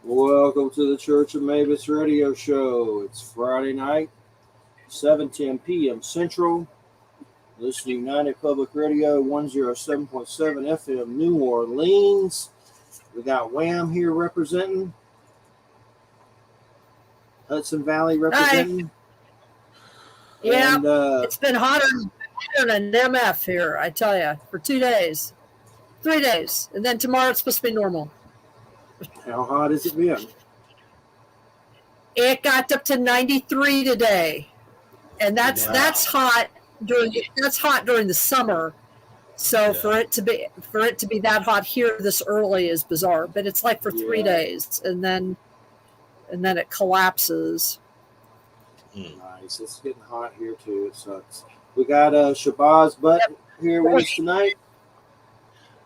Welcome to the Church of Mabus radio show. It's Friday night, 7:10 p.m. Central. Listen to United Public Radio 107.7 FM New Orleans. We got Wham here representing, Hudson Valley Hi. representing. Yeah, And it's been hotter than an MF here, I tell you, for 2 days, 3 days, and then tomorrow it's supposed to be normal. how hot has it been? It got up to 93 today, and that's Wow. hot during the summer. So for it to be that hot here this early is bizarre. But it's like for 3 days, and then it collapses. Nice. It's getting hot here too. It sucks. We got Shebaz Butt here with us tonight.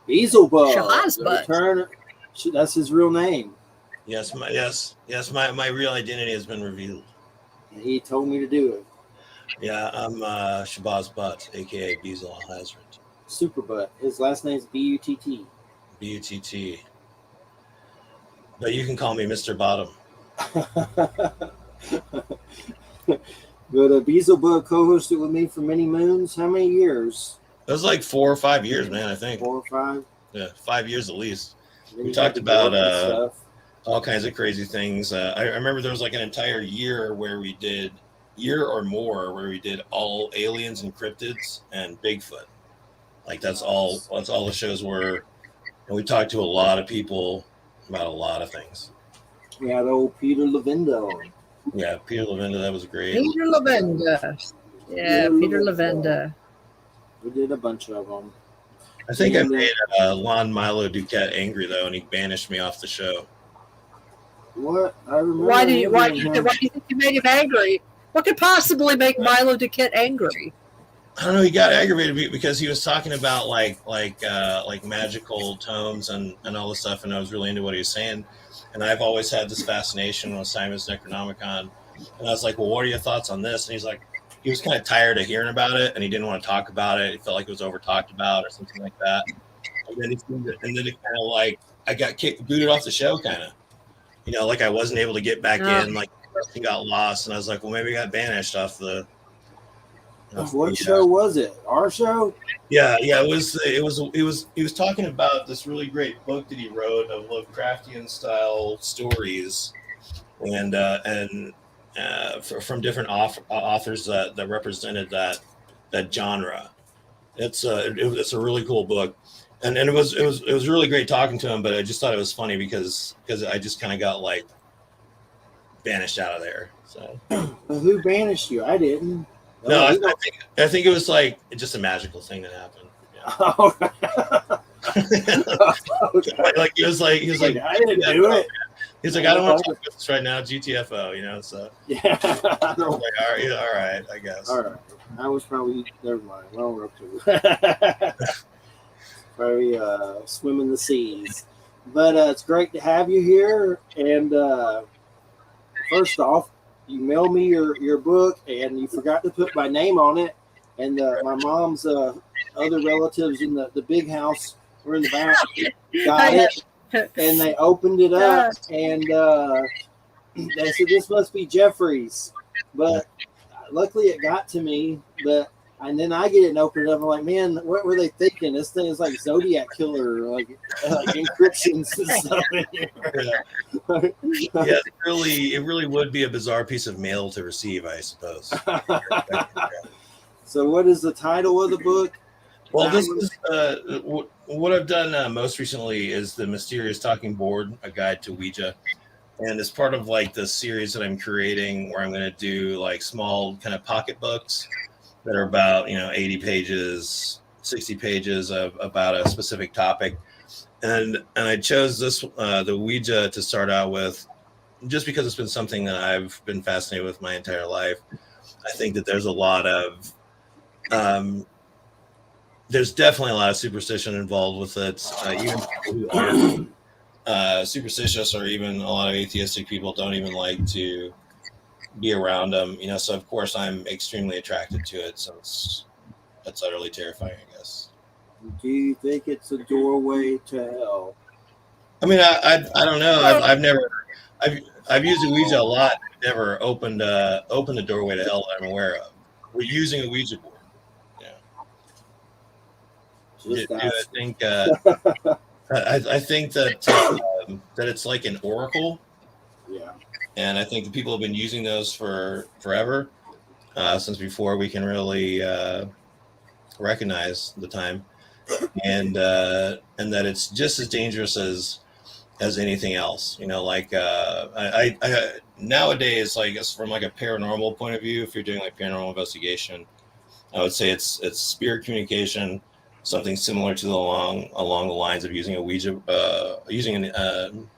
Beelzebub. Shebaz Butt. Return. That's his real name. Yes, my real identity has been revealed. And he told me to do it. Yeah, I'm Shebaz Butt, aka Bezel Al Hazard. Super Butt. His last name's B-U-T-T. B-U-T-T. But you can call me Mr. Bottom. But Beelzebub co-hosted with me for many moons. How many years? It was like 4 or 5 years, man, I think. 4 or 5? Yeah, 5 years at least. Then We you talked got to work and about stuff. all kinds of crazy things. I remember there was like an entire year or more where we did all aliens and cryptids and Bigfoot. Like that's all the shows were. And we talked to a lot of people about a lot of things. We had old Peter Lavenda on. Yeah, Peter Lavenda, that was great. Peter Lavenda. Yeah, Peter Lavenda. We did a bunch of them. I think I made Lon Milo Duquette angry though, and he banished me off the show. What? I remember. Why do you think you made him angry? What could possibly make Milo Duquette angry? I don't know. He got aggravated because he was talking about like magical tomes and all this stuff, and I was really into what he was saying. And I've always had this fascination with Simon's Necronomicon, and I was like, "Well, what are your thoughts on this?" And he's like, he was kind of tired of hearing about it, and he didn't want to talk about it. He felt like it was over talked about or something like that. And then it kind of like I got booted off the show, kind of. You know, like I wasn't able to get back in, like everything got lost, and I was like, well, maybe I got banished off the. What show was it? Our show? Yeah. He was talking about this really great book that he wrote of Lovecraftian style stories, and from different authors that represented that genre. It's a really cool book. And it was really great talking to him, but I just thought it was funny because I just kind of got like banished out of there. So who banished you? I didn't. No, I think it was like just a magical thing that happened. Yeah. like he was like I didn't do it. He's like, I don't want to talk about this right now, GTFO, you know. So yeah, like, all right, I guess. All right, I was probably never mind. Well, we're up to probably swimming the seas, but it's great to have you here. And first off, you mailed me your book, and you forgot to put my name on it. And my mom's other relatives in the big house were in the back, got it, and they opened it up, and they said, this must be Jeffrey's. But luckily it got to me, and then I get it and open it up. I'm like, man, what were they thinking? This thing is like Zodiac Killer, like encryptions and stuff in here. Yeah, it really would be a bizarre piece of mail to receive, I suppose. So what is the title of the book? Well, this is what I've done most recently is the Mysterious Talking Board, a guide to Ouija. And as part of like the series that I'm creating, where I'm going to do like small kind of pocket books that are about 80 pages, 60 pages about a specific topic, and I chose this the Ouija to start out with, just because it's been something that I've been fascinated with my entire life. I think that there's a lot of there's definitely a lot of superstition involved with it. Even people who aren't superstitious, or even a lot of atheistic people, don't even like to be around them. So of course I'm extremely attracted to it, since that's utterly terrifying, I guess. Do you think it's a doorway to hell? I mean, I don't know. I've never I've used a Ouija a lot. Never opened the doorway to hell that I'm aware of. We're using a Ouija board. Yeah. I think I think that it's like an oracle. Yeah. And I think the people have been using those for forever, since before we can really recognize the time, and that it's just as dangerous as anything else. Like I nowadays, like from like a paranormal point of view, if you're doing like paranormal investigation, I would say it's spirit communication, something similar to along the lines of using a Ouija, using an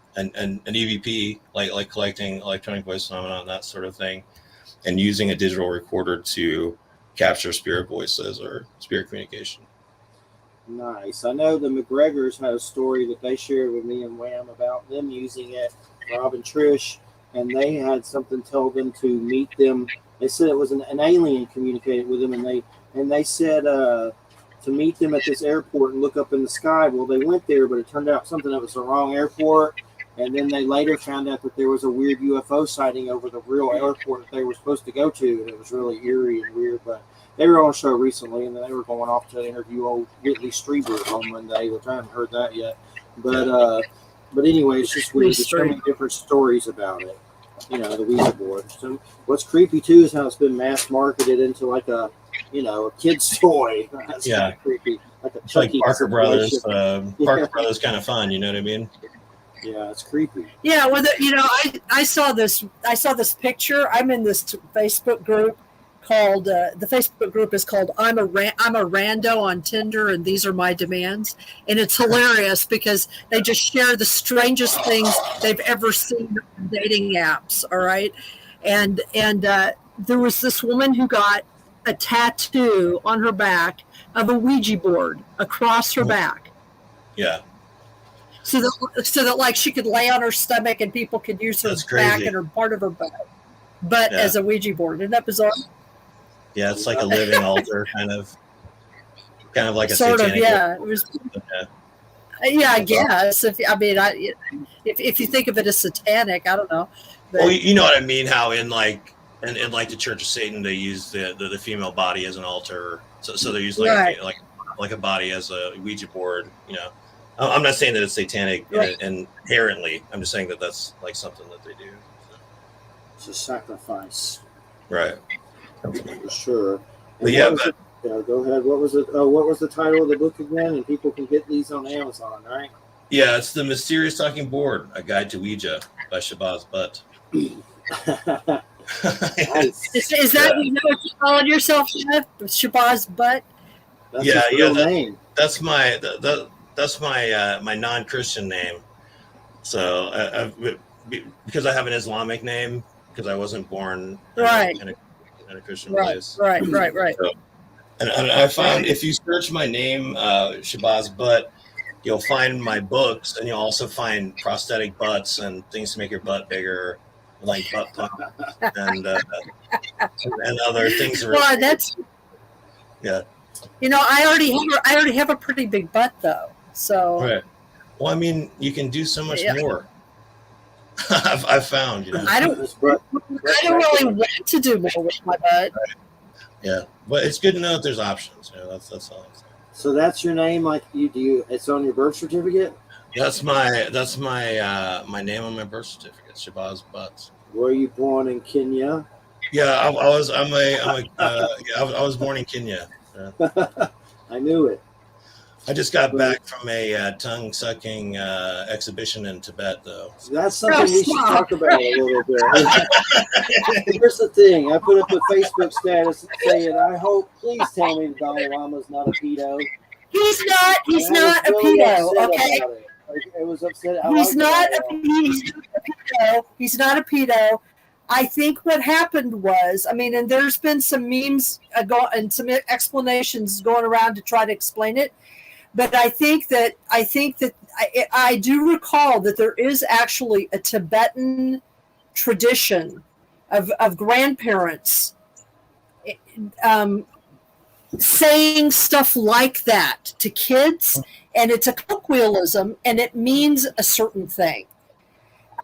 EVP, like collecting electronic voice phenomenon, that sort of thing, and using a digital recorder to capture spirit voices or spirit communication. Nice. I know the McGregors had a story that they shared with me and Wham about them using it, Rob and Trish, and they had something tell them to meet them. They said it was an alien communicated with them, and they said to meet them at this airport and look up in the sky. Well, they went there, but it turned out something that was the wrong airport. And then they later found out that there was a weird UFO sighting over the real airport that they were supposed to go to, and it was really eerie and weird. But they were on a show recently, and then they were going off to interview old Whitley Strieber on Monday, which I haven't heard that yet. But anyway, it's just weird. There's so many different stories about it. The Ouija board. So what's creepy too is how it's been mass marketed into like a kid's toy. That's kind of creepy. It's like Parker Brothers. Parker Brothers kind of fun. You know what I mean? Yeah, it's creepy. Yeah, well, I saw this. I saw this picture. I'm in this Facebook group called the Facebook group is called I'm a rando on Tinder, and these are my demands. And it's hilarious because they just share the strangest things they've ever seen on dating apps. All right, and there was this woman who got a tattoo on her back of a Ouija board across her back. Yeah. So that like she could lay on her stomach and people could use her back and her part of her butt as a Ouija board. Isn't that bizarre? Yeah, it's like a living altar, kind of like a sort satanic. Of, yeah. It was, yeah, I guess. If you think of it as satanic, I don't know. But, well, you know what I mean? How in like the Church of Satan, they use the female body as an altar. So they use like a body as a Ouija board. I'm not saying that it's satanic and inherently. I'm just saying that that's like something that they do. It's a sacrifice. Right. For sure. But go ahead. What was it? What was the title of the book again? And people can get these on Amazon, right? Yeah, it's The Mysterious Talking Board, A Guide to Ouija by Shebaz Butt. Nice. Is that what you called yourself, Shebaz Butt? That's his real name. That's my my non-Christian name. So because I have an Islamic name, because I wasn't born in a Christian place. Right. So, and I found if you search my name, Shebaz Butt, you'll find my books, and you'll also find prosthetic butts and things to make your butt bigger, like butt pump and other things. Well, that's yeah. I already have a pretty big butt though. So right. Well, I mean, you can do so much more. I've found. I don't really want to do more with my butt. Yeah, but it's good to know that there's options. That's all I'm saying. So that's your name, like you. It's on your birth certificate. That's my my name on my birth certificate, Shebaz Butt. Were you born in Kenya? Yeah, I was. I was born in Kenya. I knew it. I just got back from a tongue-sucking exhibition in Tibet, though. That's something we should talk about a little bit. Here's the thing. I put up a Facebook status saying, please tell me the Dalai Lama's not a pedo. He's not a pedo, okay? It was upset. He's not a pedo. He's not a pedo. I think what happened was, and there's been some memes and some explanations going around to try to explain it. But I think that I do recall that there is actually a Tibetan tradition of grandparents saying stuff like that to kids, and it's a colloquialism, and it means a certain thing.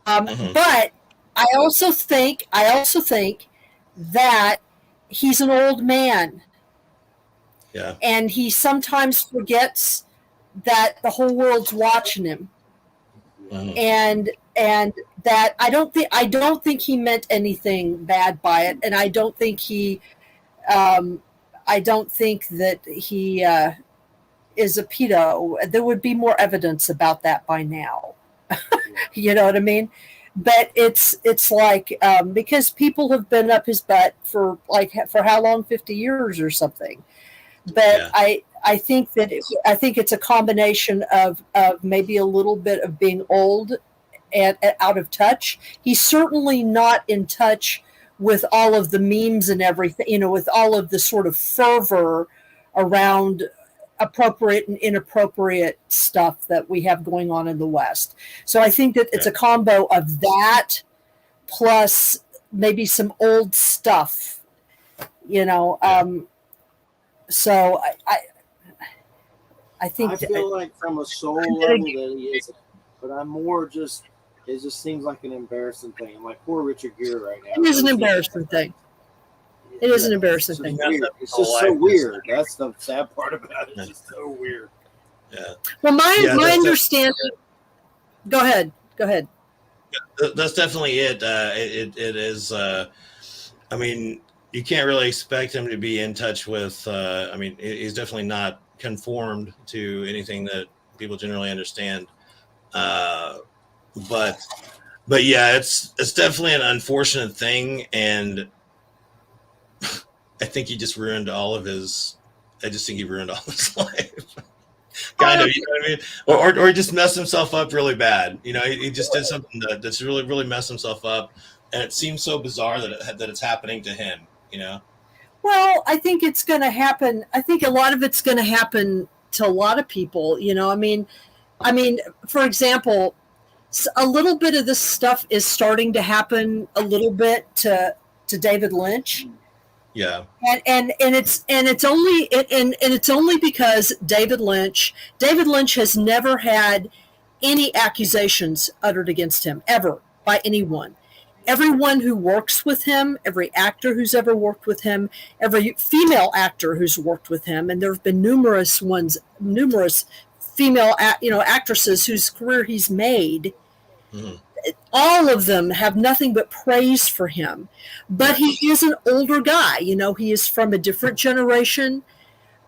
But I also think that he's an old man. Yeah. And he sometimes forgets that the whole world's watching him. And that I don't think he meant anything bad by it, and I don't think that he is a pedo. There would be more evidence about that by now. You know what I mean? But it's like because people have been up his butt for how long? 50 years or something. But I think it's a combination of maybe a little bit of being old and out of touch. He's certainly not in touch with all of the memes and everything, with all of the sort of fervor around appropriate and inappropriate stuff that we have going on in the West. So I think that it's a combo of that plus maybe some old stuff, so I think I feel like from a soul level that he isn't, but I'm more just. It just seems like an embarrassing thing. I'm like poor Richard Gere right now. It is an embarrassing thing. It is an embarrassing thing. It's just so weird. That's the sad part about it. It's just so weird. Yeah. Well, my understanding. Go ahead. That's definitely it. It is. I mean, you can't really expect him to be in touch with. I mean, he's definitely not conformed to anything that people generally understand. But yeah, it's definitely an unfortunate thing, and I think he just ruined all of his. I just think he ruined all his life. Kind of, you know what I mean? Or he just messed himself up really bad. He just did something that's really, really messed himself up, and it seems so bizarre that it's happening to him. Well, I think it's going to happen. I think a lot of it's going to happen to a lot of people. I mean, for example, a little bit of this stuff is starting to happen a little bit to David Lynch. Yeah. And it's only because David Lynch has never had any accusations uttered against him ever by anyone. Everyone who works with him, every actor who's ever worked with him, every female actor who's worked with him, and there have been numerous female actresses whose career he's made. Mm-hmm. All of them have nothing but praise for him. But he is an older guy. He is from a different generation.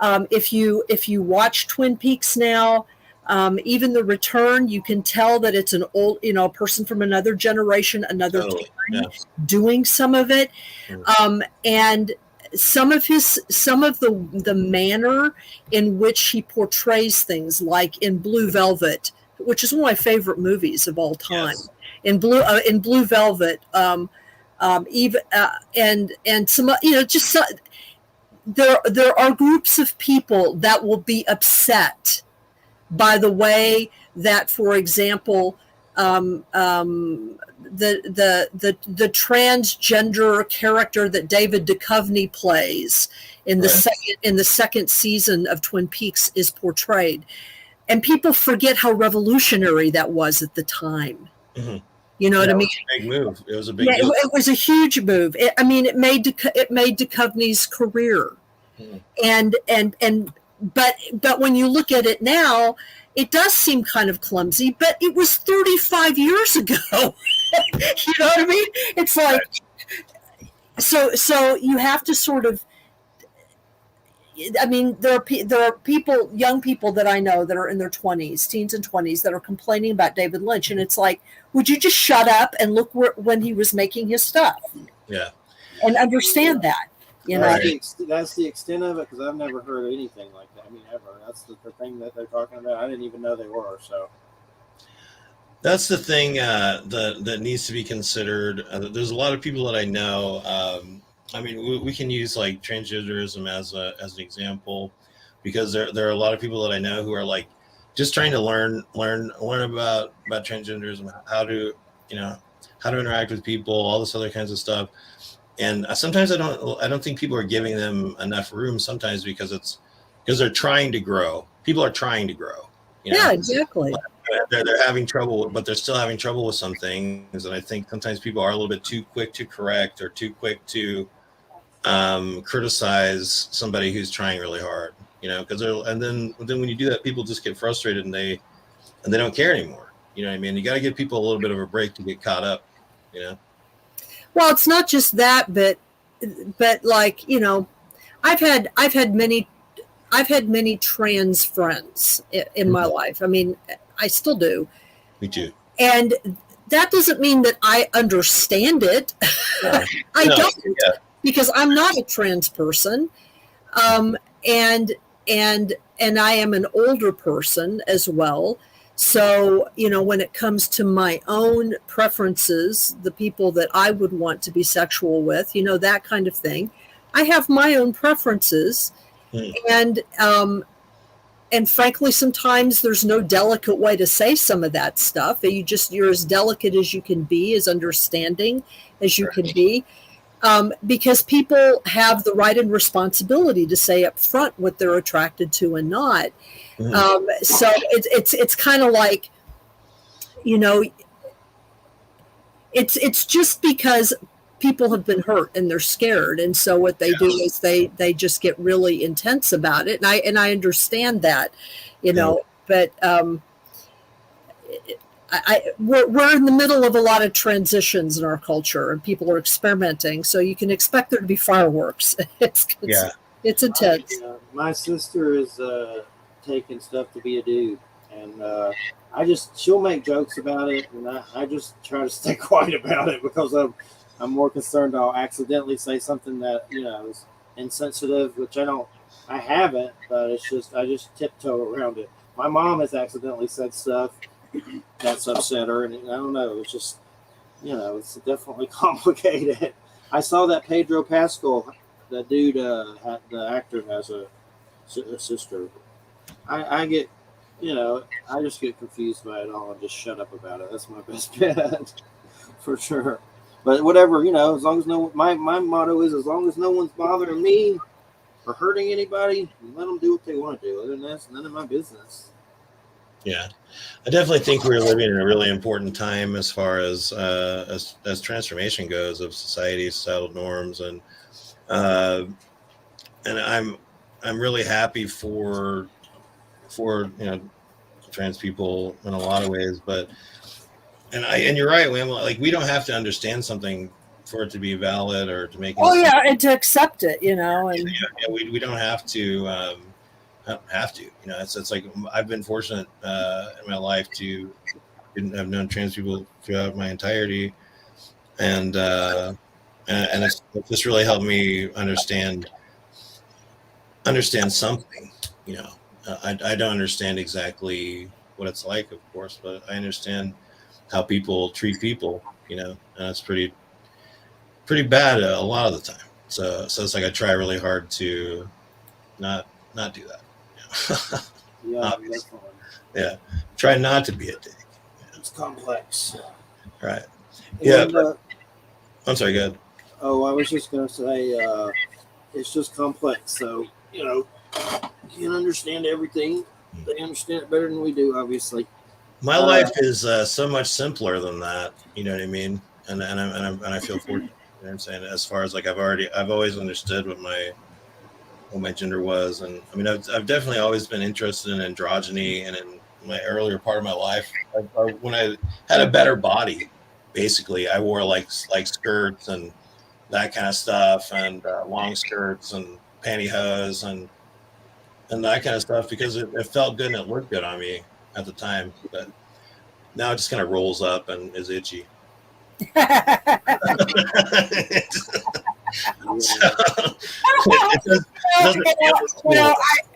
If you watch Twin Peaks now, even The Return, you can tell that it's an old, person from another generation, another time doing some of it. And some of the manner in which he portrays things, like in Blue Velvet, which is one of my favorite movies of all time. Yes. In Blue Velvet, even and some, just there are groups of people that will be upset by the way that, for example, the transgender character that David Duchovny plays in the second season of Twin Peaks is portrayed, and people forget how revolutionary that was at the time. Mm-hmm. You know what I mean? It was a big move. It was a huge move. It made Duchovny's career, but when you look at it now, it does seem kind of clumsy. But it was 35 years ago. You know what I mean? It's like so you have to sort of. I mean, there are people, young people that I know that are in their 20s, teens and 20s, that are complaining about David Lynch, and it's like, would you just shut up and look when he was making his stuff? Yeah, and understand that. That's the extent of it, because I've never heard anything like that. I mean, ever. That's the thing that they're talking about. I didn't even know they were. So that's the thing that needs to be considered. There's a lot of people that I know. I mean, we can use like transgenderism as an example, because there are a lot of people that I know who are like just trying to learn about transgenderism, how to interact with people, all this other kinds of stuff. And sometimes I don't think people are giving them enough room sometimes, because they're trying to grow. People are trying to grow. You know? Yeah, exactly. They're having trouble, but they're still having trouble with some things. And I think sometimes people are a little bit too quick to correct or too quick to criticize somebody who's trying really hard, you know, because then when you do that, people just get frustrated and they don't care anymore. You know what I mean? You got to give people a little bit of a break to get caught up, you know? Well, it's not just that, but like, you know, I've had many trans friends in my life. I mean, I still do. Me too. And that doesn't mean that I understand it. No. I don't, because I'm not a trans person. And I am an older person as well. So, you know, when it comes to my own preferences, the people that I would want to be sexual with, you know, that kind of thing, I have my own preferences. And frankly, sometimes there's no delicate way to say some of that stuff. You're as delicate as you can be, as understanding as you can be. Because people have the right and responsibility to say up front what they're attracted to and not. So it's kind of like, you know, it's just because people have been hurt and they're scared, and so what they do is they just get really intense about it, and I understand that, you know, but we're in the middle of a lot of transitions in our culture, and people are experimenting, so you can expect there to be fireworks. It's intense. My sister is taking stuff to be a dude, and she'll make jokes about it, and I just try to stay quiet about it because I'm more concerned I'll accidentally say something that, you know, is insensitive, which I haven't, but it's just, I just tiptoe around it. My mom has accidentally said stuff that's upset her, and I don't know, it's just, you know, it's definitely complicated. I saw that Pedro Pascal, that dude, the actor, has a sister. I get, you know, I just get confused by it all and just shut up about it. That's my best bet, for sure. But whatever, you know, as long as my motto is, as long as no one's bothering me or hurting anybody, let them do what they want to do. Other than that, it's none of my business. Yeah, I definitely think we're living in a really important time as far as transformation goes of society, societal norms, and I'm really happy for you know, trans people in a lot of ways, but and you're right, we don't have to understand something for it to be valid or to make. And to accept it, you know, and we don't have to. You know, it's like I've been fortunate in my life to have known trans people throughout my entirety, and it's just really helped me understand something. You know, I don't understand exactly what it's like, of course, but I understand how people treat people. You know, and it's pretty bad a lot of the time. So it's like I try really hard to not do that. Yeah, yeah. Try not to be a dick. It's complex. Right. And, yeah. I'm sorry, go ahead. Oh, I was just going to say, it's just complex. So, you know, you can't understand everything. They understand it better than we do, obviously. My life is so much simpler than that. You know what I mean? And I feel fortunate. You know what I'm saying? As far as like I've always understood what my gender was, and I mean I've definitely always been interested in androgyny, and in my earlier part of my life, when I had a better body, basically I wore like skirts and that kind of stuff, and long skirts and pantyhose and that kind of stuff, because it felt good and it looked good on me at the time. But now it just kind of rolls up and is itchy.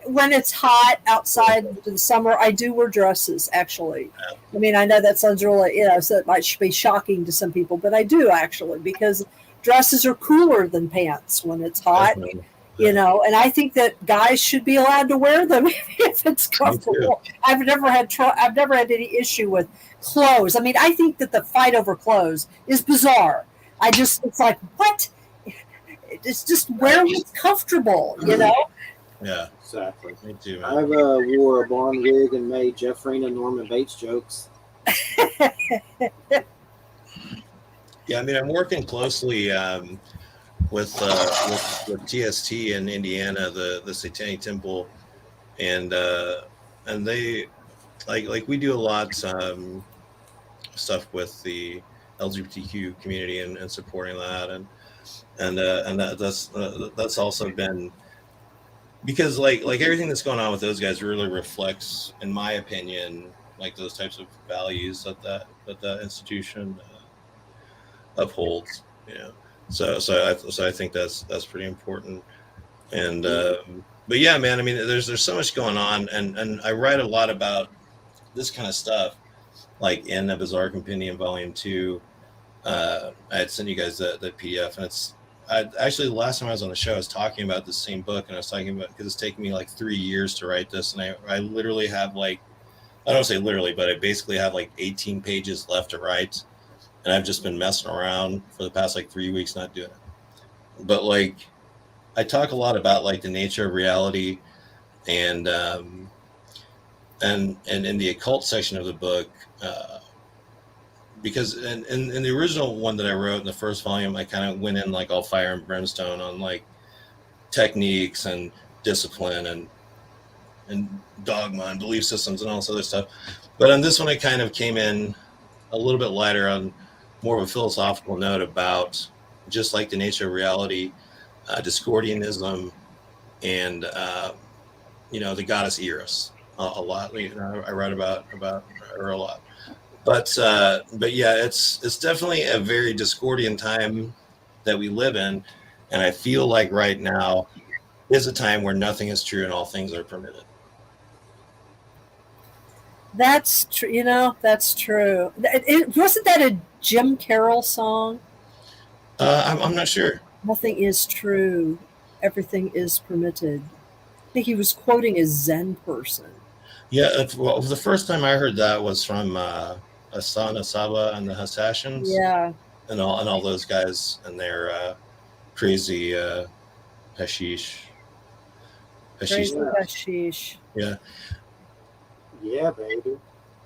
When it's hot outside in the summer, I do wear dresses, actually. I mean, I know that sounds really, you know, so it might be shocking to some people, but I do actually, because dresses are cooler than pants when it's hot. Definitely. You know, and I think that guys should be allowed to wear them if it's comfortable. I've never had any issue with clothes. I mean, I think that the fight over clothes is bizarre. It's like, what? It's just wear what's comfortable, you know? Yeah, Exactly. me too, I've man. wore a blonde wig and made Jeffrey and Norman Bates jokes. Yeah, I mean, I'm working closely with TST in Indiana, the Satanic Temple, and they like we do a lot stuff with the LGBTQ community and supporting that, and that's also been because like everything that's going on with those guys really reflects, in my opinion, like those types of values that institution upholds. You know, so I think that's pretty important. And but yeah, man, I mean, there's so much going on, and I write a lot about this kind of stuff, like in the Bizarre Compendium Volume 2. I had sent you guys that PDF, and actually the last time I was on the show, I was talking about the same book, and I was talking about because it's taken me like 3 years to write this, and I literally have like, I don't say literally, but I basically have like 18 pages left to write, and I've just been messing around for the past like 3 weeks not doing it. But like, I talk a lot about like the nature of reality, and and in the occult section of the book. Because in the original one that I wrote in the first volume, I kind of went in like all fire and brimstone on like techniques and discipline and dogma and belief systems and all this other stuff. But on this one, I kind of came in a little bit lighter on more of a philosophical note about just like the nature of reality, Discordianism, and the goddess Eris a lot. I write about her a lot. But yeah, it's definitely a very Discordian time that we live in, and I feel like right now is a time where nothing is true and all things are permitted. That's true. That's true. Wasn't that a Jim Carroll song? I'm not sure. Nothing is true. Everything is permitted. I think he was quoting a Zen person. Yeah, well, the first time I heard that was from Asana Saba and the Hashashins Yeah. and all those guys and their crazy hashish. Crazy Yeah. hashish. Yeah. Yeah, baby.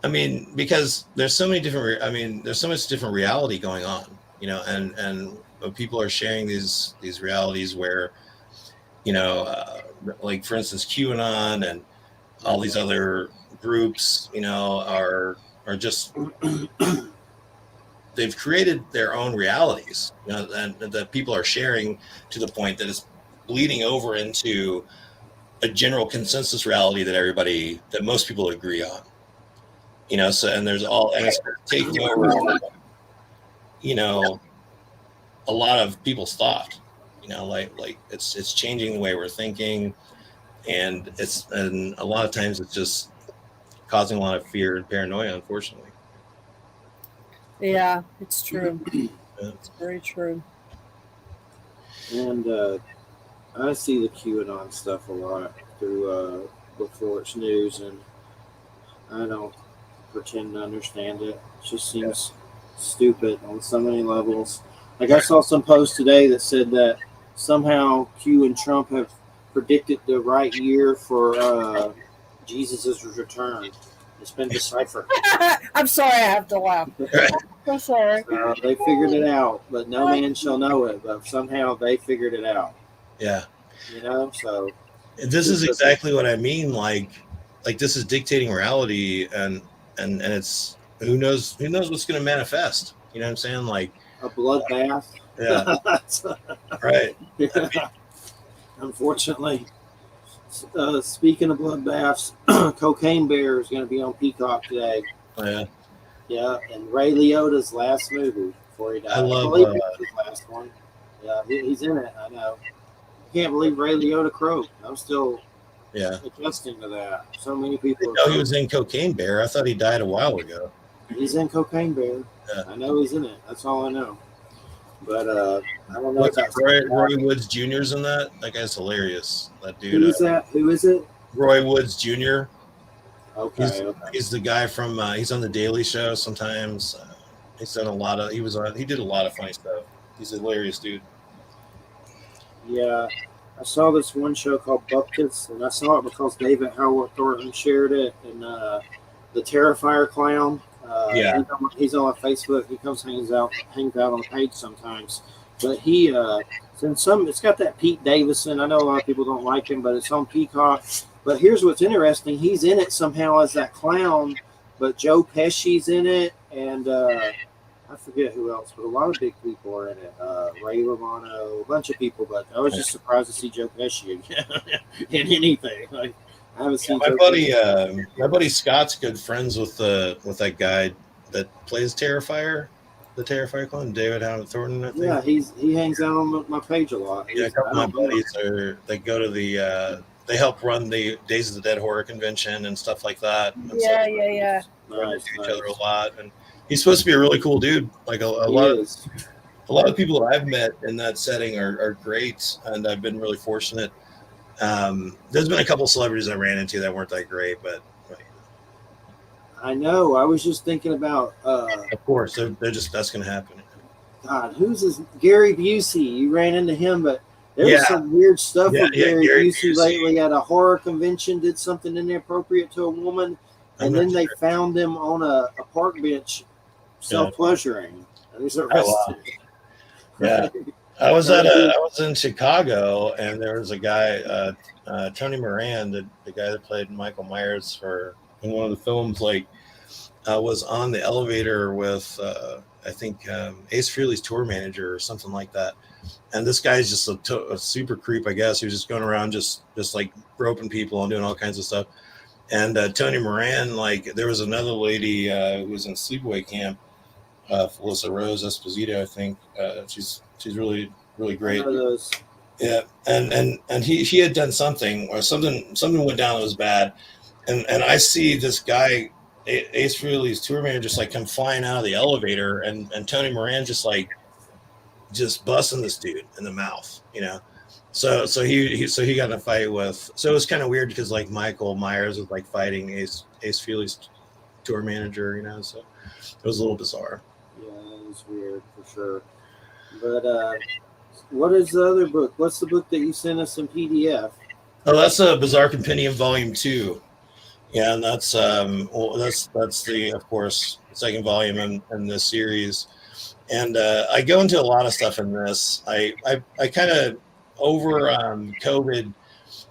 I mean, because there's so many different. There's so much different reality going on, and people are sharing these realities where, like for instance, QAnon and all these other groups, are just they've created their own realities, and that people are sharing to the point that it's bleeding over into a general consensus reality that most people agree on. So and it's taking over, a lot of people's thought, like it's changing the way we're thinking, and a lot of times it's just causing a lot of fear and paranoia, unfortunately. Yeah, it's true. Yeah. It's very true. And I see the QAnon stuff a lot through before it's news, and I don't pretend to understand it. It just seems stupid on so many levels. Like I saw some post today that said that somehow Q and Trump have predicted the right year for Jesus' return. It's been deciphered. I'm sorry, I have to laugh. I'm sorry. They figured it out, but no man shall know it. But somehow they figured it out. Yeah. So This is exactly what I mean. Like this is dictating reality, and it's who knows what's going to manifest. You know what I'm saying? Like a bloodbath. Yeah. Right. Yeah. Unfortunately, speaking of bloodbaths, Cocaine Bear is going to be on Peacock today. Oh, yeah. Yeah, and Ray Liotta's last movie before he died. I love believe it was his last one. Yeah, he's in it. I know. I can't believe Ray Liotta croaked. I'm still adjusting to that. So many people. He was in Cocaine Bear. I thought he died a while ago. He's in Cocaine Bear. Yeah. I know he's in it. That's all I know. But I don't know. Roy Woods Jr.'s in that. That guy's hilarious. That dude. Who is that? Who is it? Roy Woods Jr. Okay. He's the guy from. He's on the Daily Show sometimes. He's done a lot of. He did a lot of funny stuff. He's a hilarious dude. Yeah, I saw this one show called Bupkis, and I saw it because David Howard Thornton shared it, and the Terrifier clown. Yeah. He's on Facebook. He comes hangs out on the page sometimes. But he it's got that Pete Davidson. I know a lot of people don't like him, but it's on Peacock. But here's what's interesting: he's in it somehow as that clown, but Joe Pesci's in it, and I forget who else, but a lot of big people are in it. Ray Romano, a bunch of people. But I was just surprised to see Joe Pesci in anything. Like, I haven't seen my buddy Scott's good friends with that guy that plays Terrifier, the Terrifier clone, David Howard Thornton. I think. Yeah, he hangs out on my page a lot. Yeah, a couple of my buddies they go to they help run the Days of the Dead horror convention and stuff like that. And Yeah. Run into each other a lot, and he's supposed to be a really cool dude. Like a lot of people that I've met in that setting are great, and I've been really fortunate. There's been a couple celebrities I ran into that weren't that great, but I know. I was just thinking about. Of course, that's going to happen. God, Gary Busey? You ran into him, but there was some weird stuff with Gary Busey lately at a horror convention. Did something inappropriate to a woman, and then they found him on a park bench, self-pleasuring. And he was arrested. Yeah. I was in Chicago, and there was a guy, Tony Moran, the guy that played Michael Myers in one of the films, was on the elevator with I think Ace Frehley's tour manager or something like that. And this guy's just a super creep, I guess. He was just going around just like groping people and doing all kinds of stuff. And Tony Moran, there was another lady who was in sleepaway camp, Felissa Rose Esposito, I think. She's really, really great. Yeah, and he had done something, or something went down that was bad, and I see this guy, Ace Frehley's tour manager, just come flying out of the elevator, and Tony Moran just busting this dude in the mouth, So he got in a fight with. So it was kind of weird because Michael Myers was fighting Ace Frehley's tour manager, So it was a little bizarre. Yeah, it was weird for sure. But what is the other book? What's the book that you sent us in PDF? Oh, that's a Bizarre Compendium Volume 2. Yeah, and that's the, of course, second volume in this series. And I go into a lot of stuff in this. I kind of over COVID,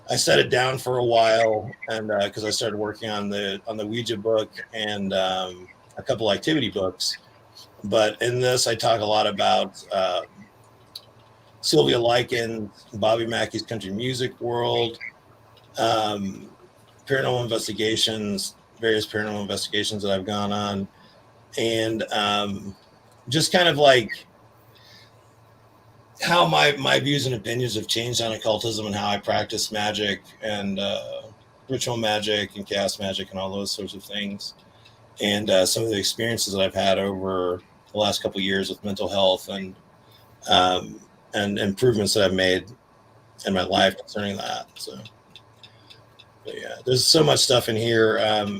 I set it down for a while, and because I started working on the Ouija book and a couple activity books. But in this, I talk a lot about Sylvia Likens, Bobby Mackey's country music world, paranormal investigations, various paranormal investigations that I've gone on, and just kind of how my views and opinions have changed on occultism and how I practice magic and ritual magic and chaos magic and all those sorts of things, and some of the experiences that I've had over the last couple of years with mental health and improvements that I've made in my life concerning that. So, but yeah, there's so much stuff in here.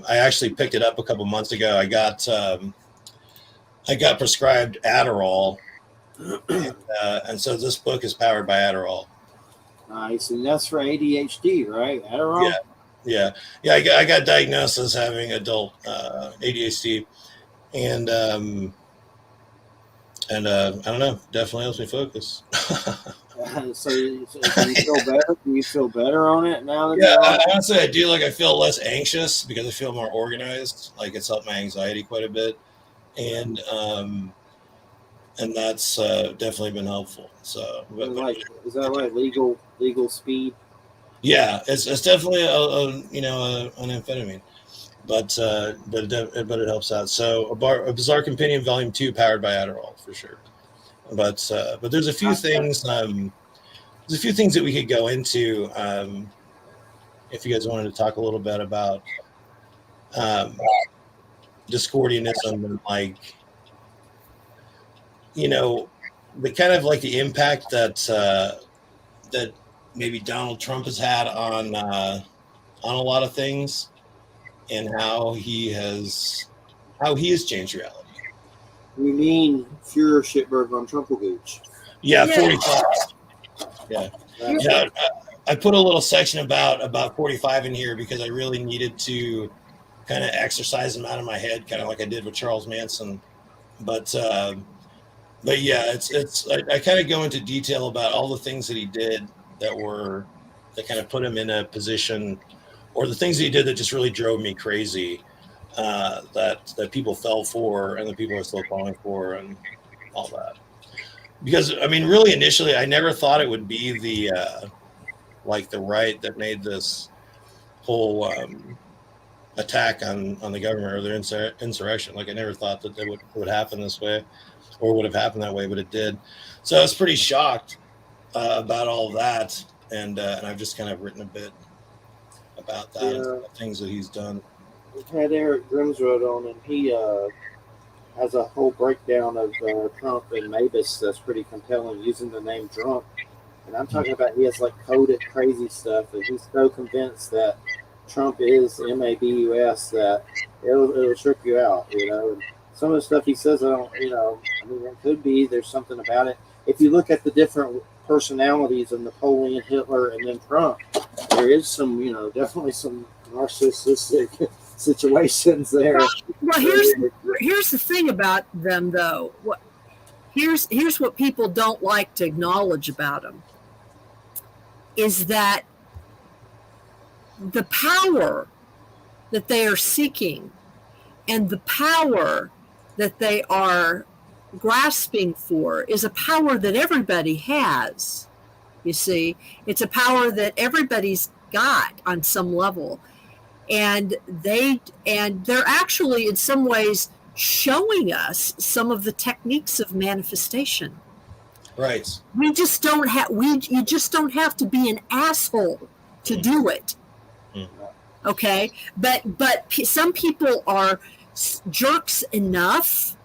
I actually picked it up a couple months ago. I got prescribed Adderall, and so this book is powered by Adderall. Nice, and that's for ADHD, right? Adderall. Yeah. I got diagnosed as having adult ADHD, and I don't know, definitely helps me focus. So do you feel better? Do you feel better on it now? Honestly, I do. I feel less anxious because I feel more organized. It's helped my anxiety quite a bit, and that's definitely been helpful. So, is that legal speed? Yeah, it's definitely an amphetamine, but it helps out. So a Bizarre Compendium Volume 2 powered by Adderall for sure. But there's a few things. There's a few things that we could go into. If you guys wanted to talk a little bit about Discordianism and the kind of the impact that maybe Donald Trump has had on a lot of things, and how he has changed reality. You mean Fuhrer Shitberg on Trumpelgooch? Yeah, 45. Yeah. Yeah, I put a little section about 45 in here because I really needed to kind of exercise them out of my head, kind of like I did with Charles Manson. But yeah, it's I kind of go into detail about all the things that he did that kind of put him in a position, or the things that he did that just really drove me crazy, that people fell for and that people are still falling for and all that. Because I mean, really, initially, I never thought it would be the like the right that made this whole attack on the government or their insurrection. Like I never thought that it would happen this way or would have happened that way, but it did. So I was pretty shocked about all of that, and I've just kind of written a bit about that and things that he's done. We had Eric Grimsrud on, and he has a whole breakdown of Trump and Mabus that's pretty compelling, using the name Trump. And I'm talking about he has like coded crazy stuff, and he's so convinced that Trump is Mabus that it'll trip you out, you know. And some of the stuff he says, I don't, you know, I mean, it could be there's something about it. If you look at the different personalities of Napoleon, Hitler, and then Trump, there is some, you know, definitely some narcissistic situations there. Well, here's the thing about them, though. Here's what people don't like to acknowledge about them is that the power that they are seeking and the power that they are grasping for is a power that everybody has. You see, it's a power that everybody's got on some level. And they're actually in some ways showing us some of the techniques of manifestation. Right. You just don't have to be an asshole to do it. Okay, but some people are jerks enough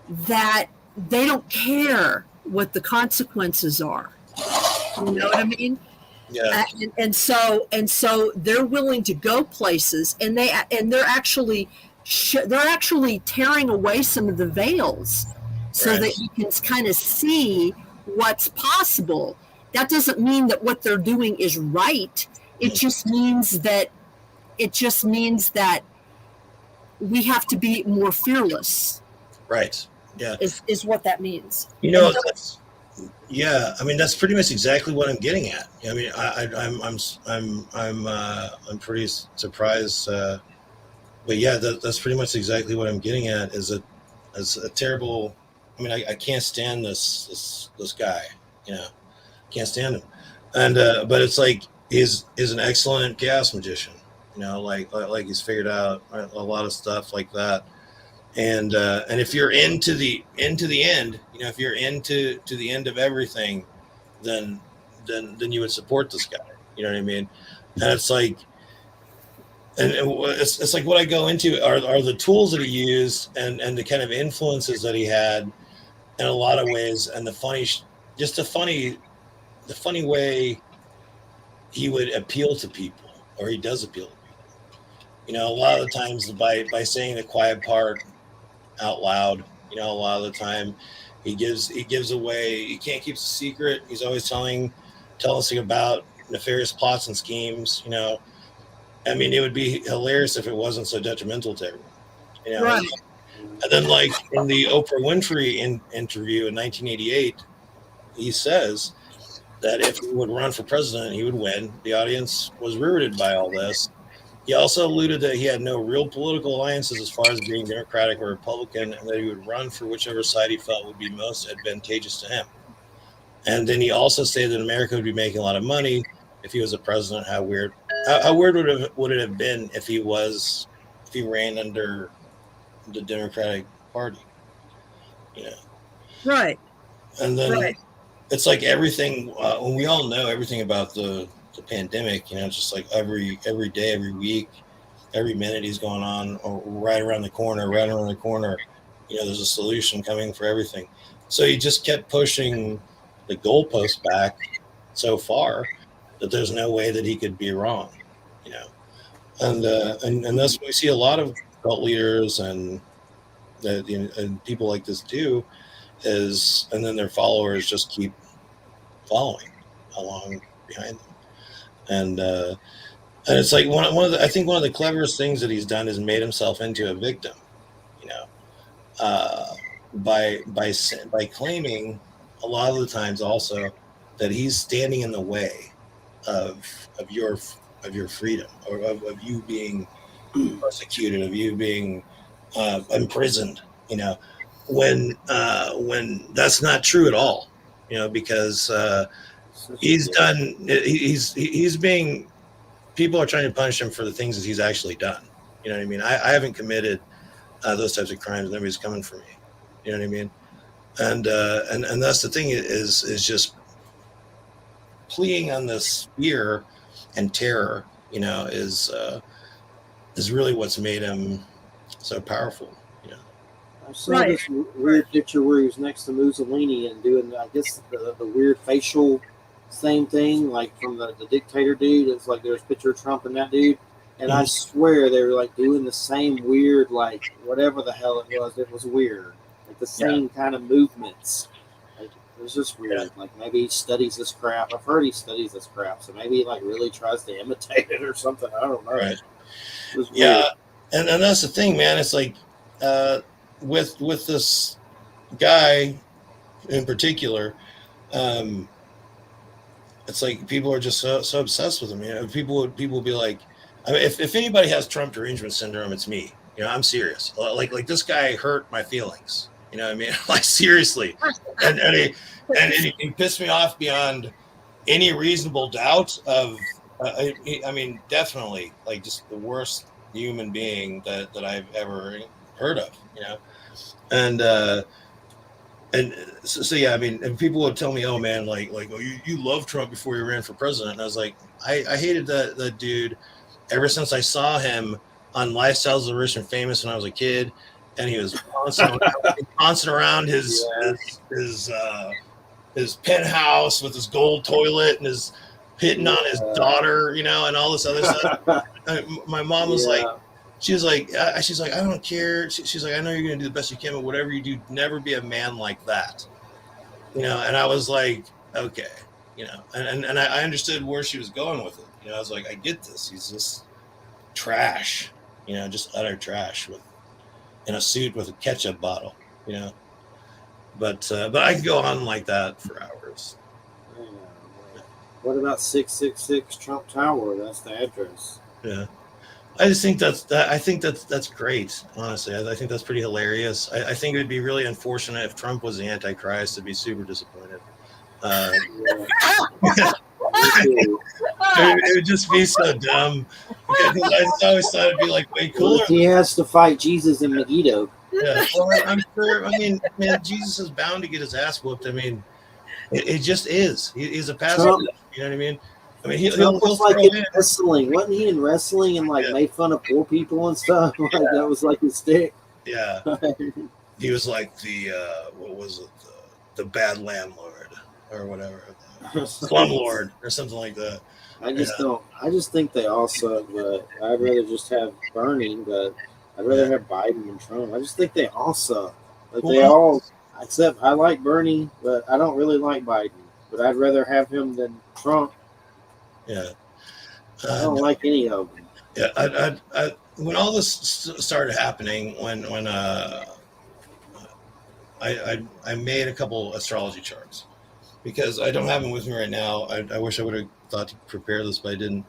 that they don't care what the consequences are. You know what I mean? Yeah. And so they're willing to go places, and they're actually tearing away some of the veils so Right. that you can kind of see what's possible. That doesn't mean that what they're doing is right. It just means that we have to be more fearless. Right. Yeah. Is what that means. You know, yeah. I mean, that's pretty much exactly what I'm getting at. I mean, I'm pretty surprised, but yeah, that's pretty much exactly what I'm getting at. Is a terrible. I mean, I can't stand this guy. You know, can't stand him. And but it's like he's an excellent chaos magician. You know, like he's figured out a lot of stuff like that. And if you're into the end, you know, if you're into the end of everything, then you would support this guy. You know what I mean? And it's like, and it's like what I go into are the tools that he used and the kind of influences that he had in a lot of ways, and the funny way he would appeal to people, or he does appeal to people. You know, a lot of the times by saying the quiet part out loud, you know, a lot of the time he gives away, he can't keep a secret. He's always telling us about nefarious plots and schemes, you know. I mean, it would be hilarious if it wasn't so detrimental to everyone, you know. Right. And then, like in the Oprah Winfrey interview in 1988, he says that if he would run for president, he would win. The audience was riveted by all this. He also alluded that he had no real political alliances as far as being Democratic or Republican, and that he would run for whichever side he felt would be most advantageous to him. And then he also stated that America would be making a lot of money if he was a president. How weird would it have been if he ran under the Democratic Party? You know. Right. And then it's like everything. When we all know everything about the pandemic, you know, just like every day, every week, every minute he's going on, or right around the corner, you know, there's a solution coming for everything. So he just kept pushing the goalpost back so far that there's no way that he could be wrong, you know. And that's what we see a lot of cult leaders and people like this do, and then their followers just keep following. along behind them. And it's like one of the, I think one of the cleverest things that he's done is made himself into a victim, you know, uh, by claiming a lot of the times also that he's standing in the way of your freedom, or of you being persecuted, of you being imprisoned, you know, when that's not true at all, you know, because he's done, he's being, people are trying to punish him for the things that he's actually done. You know what I mean? I haven't committed those types of crimes. Nobody's coming for me. You know what I mean? And that's the thing, is just pleading on this fear and terror. You know, is really what's made him so powerful. You know, I saw this weird picture where he was next to Mussolini and doing, I guess, the weird facial same thing, like from the dictator dude. It's like there's a picture of Trump and that dude. And I swear they were like doing the same weird, like whatever the hell it was. It was weird. Like the same kind of movements. Like, it was just weird. Like maybe he studies this crap. I've heard he studies this crap. So maybe he like really tries to imitate it or something. I don't know. Right. It was weird. Yeah. And that's the thing, man. It's like with this guy in particular, it's like people are just so obsessed with him. You know, people would be like, I mean, if anybody has Trump derangement syndrome, it's me. You know, I'm serious. Like this guy hurt my feelings. You know what I mean? Like seriously, and he pissed me off beyond any reasonable doubt. Of, I mean, definitely like just the worst human being that I've ever heard of. You know, and so yeah, I mean, and people would tell me, oh man, like oh, you loved Trump before you ran for president. And I was like, I hated that dude ever since I saw him on Lifestyles of the Rich and Famous when I was a kid, and he was bouncing around his penthouse with his gold toilet and his hitting on his daughter, you know, and all this other stuff. My mom was like, she's like, I don't care. She's like, I know you're gonna do the best you can, but whatever you do, never be a man like that, you know. And I was like, okay, you know, and I understood where she was going with it. You know, I was like, I get this. He's just trash, you know, just utter trash in a suit with a ketchup bottle, you know. But I could go on like that for hours. Yeah. What about 666 Trump Tower? That's the address. Yeah. I just think that's great. Honestly, I think that's pretty hilarious. I think it would be really unfortunate if Trump was the Antichrist. I'd be super disappointed. It would just be so dumb. Because I always thought it'd be like way cooler. Well, he has to fight Jesus in Megiddo. Yeah, well, I'm sure. I mean, man, Jesus is bound to get his ass whooped. I mean, it just is. He's a pacifist. You know what I mean? I mean, he'll like in wrestling. Wasn't he in wrestling and like made fun of poor people and stuff? Like that was like his stick. Yeah. He was like the what was it? The bad landlord or whatever, slumlord or something like that. I just think they all suck. But I'd rather just have Bernie. But I'd rather have Biden and Trump. I just think they all suck. Like they all, except I like Bernie, but I don't really like Biden. But I'd rather have him than Trump. Yeah. I don't like any of them. Yeah. I when all this started happening, when I made a couple astrology charts because I don't have them with me right now. I wish I would have thought to prepare this, but I didn't.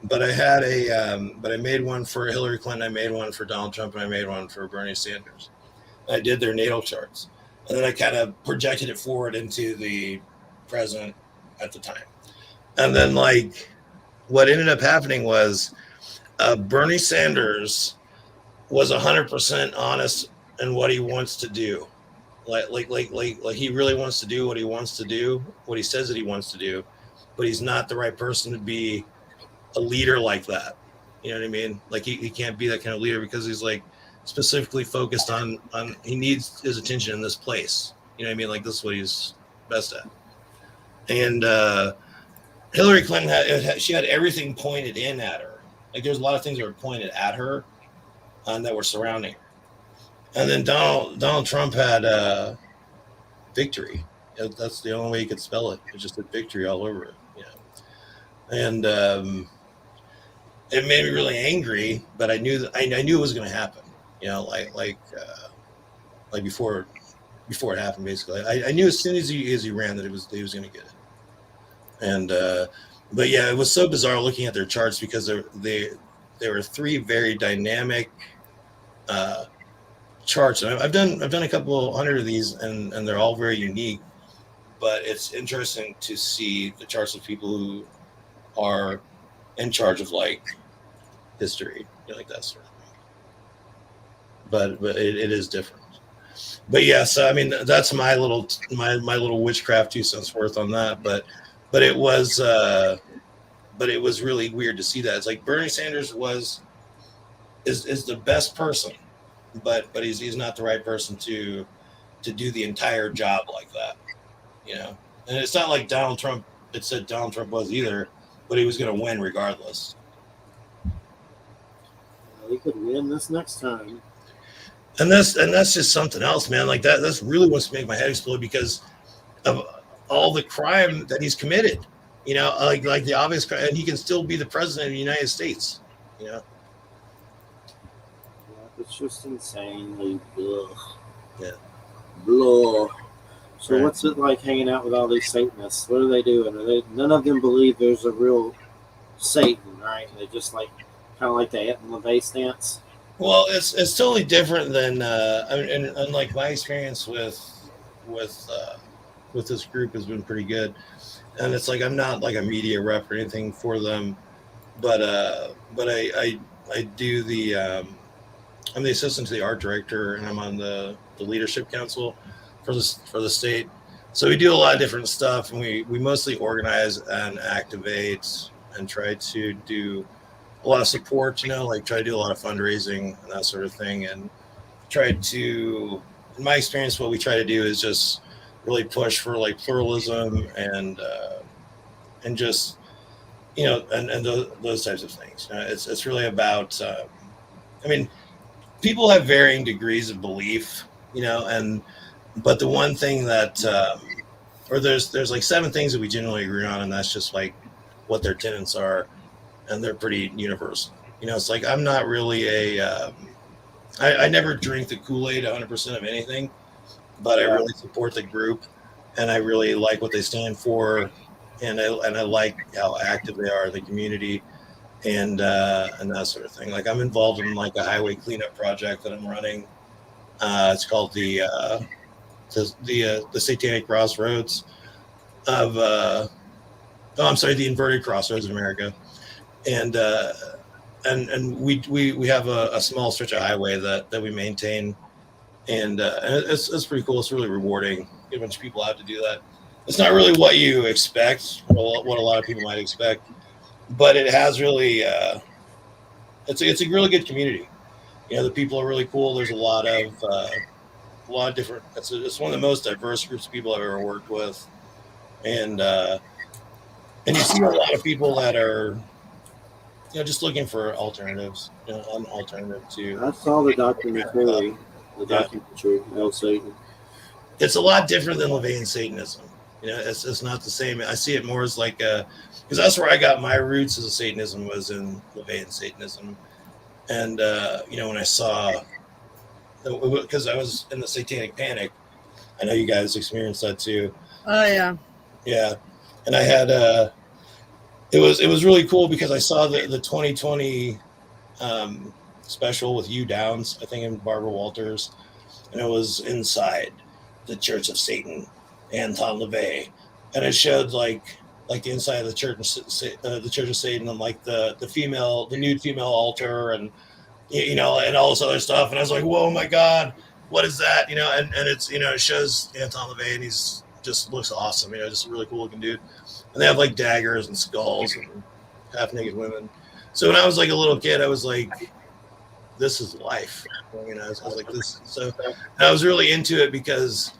But I had but I made one for Hillary Clinton, I made one for Donald Trump, and I made one for Bernie Sanders. I did their natal charts, and then I kind of projected it forward into the president at the time. And then, like, what ended up happening was Bernie Sanders was 100% honest in what he wants to do. Like he really wants to do what he wants to do, what he says that he wants to do, but he's not the right person to be a leader like that. You know what I mean? Like he can't be that kind of leader because he's like specifically focused on he needs his attention in this place. You know what I mean? Like this is what he's best at. And Hillary Clinton she had everything pointed in at her. Like there's a lot of things that were pointed at her that were surrounding her. And then Donald Trump had victory. That's the only way you could spell it. It just had victory all over it. and it made me really angry. But I knew that I knew it was going to happen. You know, like before it happened. Basically, I knew as soon as he ran that he was going to get it. And but yeah, it was so bizarre looking at their charts because there were three very dynamic charts. And I've done a couple hundred of these, and they're all very unique. But it's interesting to see the charts of people who are in charge of like history, you know, like that sort of thing. But it is different. But yeah, so I mean that's my little witchcraft 2 cents worth on that. But it was really weird to see that. It's like Bernie Sanders is the best person, but he's not the right person to do the entire job like that, you know. And it's not like Donald Trump. It said Donald Trump was either, but he was going to win regardless. He could win this next time. And that's just something else, man. Like that's really what's to make my head explode because of all the crime that he's committed. You know, like the obvious crime, and he can still be the president of the United States. You know. Yeah, it's just insanely ugh. Yeah. Blah. So Right. what's it like hanging out with all these Satanists? What are they doing? None of them believe there's a real Satan, right? They just like kind of like the Ant and LaVey stance. Well, it's totally different than I mean, and like my experience with this group has been pretty good, and it's like I'm not like a media rep or anything for them, but I do the I'm the assistant to the art director, and I'm on the leadership council for the state. So we do a lot of different stuff, and we mostly organize and activate and try to do a lot of support, you know, like try to do a lot of fundraising and that sort of thing. And try to, in my experience, what we try to do is just really push for like pluralism and just, you know, and those types of things. You know, it's really about, I mean, people have varying degrees of belief, you know, but the one thing that, or there's like 7 things that we generally agree on, and that's just like what their tenets are. And they're pretty universal. You know, it's like I'm not really I never drink the Kool-Aid 100% of anything, but I really support the group, and I really like what they stand for, and I like how active they are in the community, and that sort of thing. Like I'm involved in like a highway cleanup project that I'm running. It's called the Satanic Crossroads of the Inverted Crossroads of America. And we have a small stretch of highway that we maintain, and it's pretty cool. It's really rewarding. Get a bunch of people out to do that. It's not really what you expect, or what a lot of people might expect, but it has really it's a really good community. You know, the people are really cool. There's a lot of different. It's one of the most diverse groups of people I've ever worked with, and you see a lot of people that are, you know, just looking for alternatives, you know, an alternative to. I saw the documentary. No Satan. It's a lot different than LaVeyan Satanism. You know, it's not the same. I see it more as like because that's where I got my roots as a Satanism, was in LaVeyan Satanism, and you know, when I saw, because I was in the Satanic Panic, I know you guys experienced that too. Oh yeah. Yeah, and I had it was really cool because I saw the 2020 special with Hugh Downs, I think, and Barbara Walters, and it was inside the Church of Satan, Anton LaVey, and it showed like the inside of the Church of Satan, and like the nude female altar, and you know, and all this other stuff, and I was like, whoa, my God, what is that? You know, and it's, you know, it shows Anton LaVey, and he's just looks awesome, you know, just a really cool looking dude. And they have like daggers and skulls and half naked women. So when I was like a little kid, I was like, this is life. You know, I was like this. So I was really into it because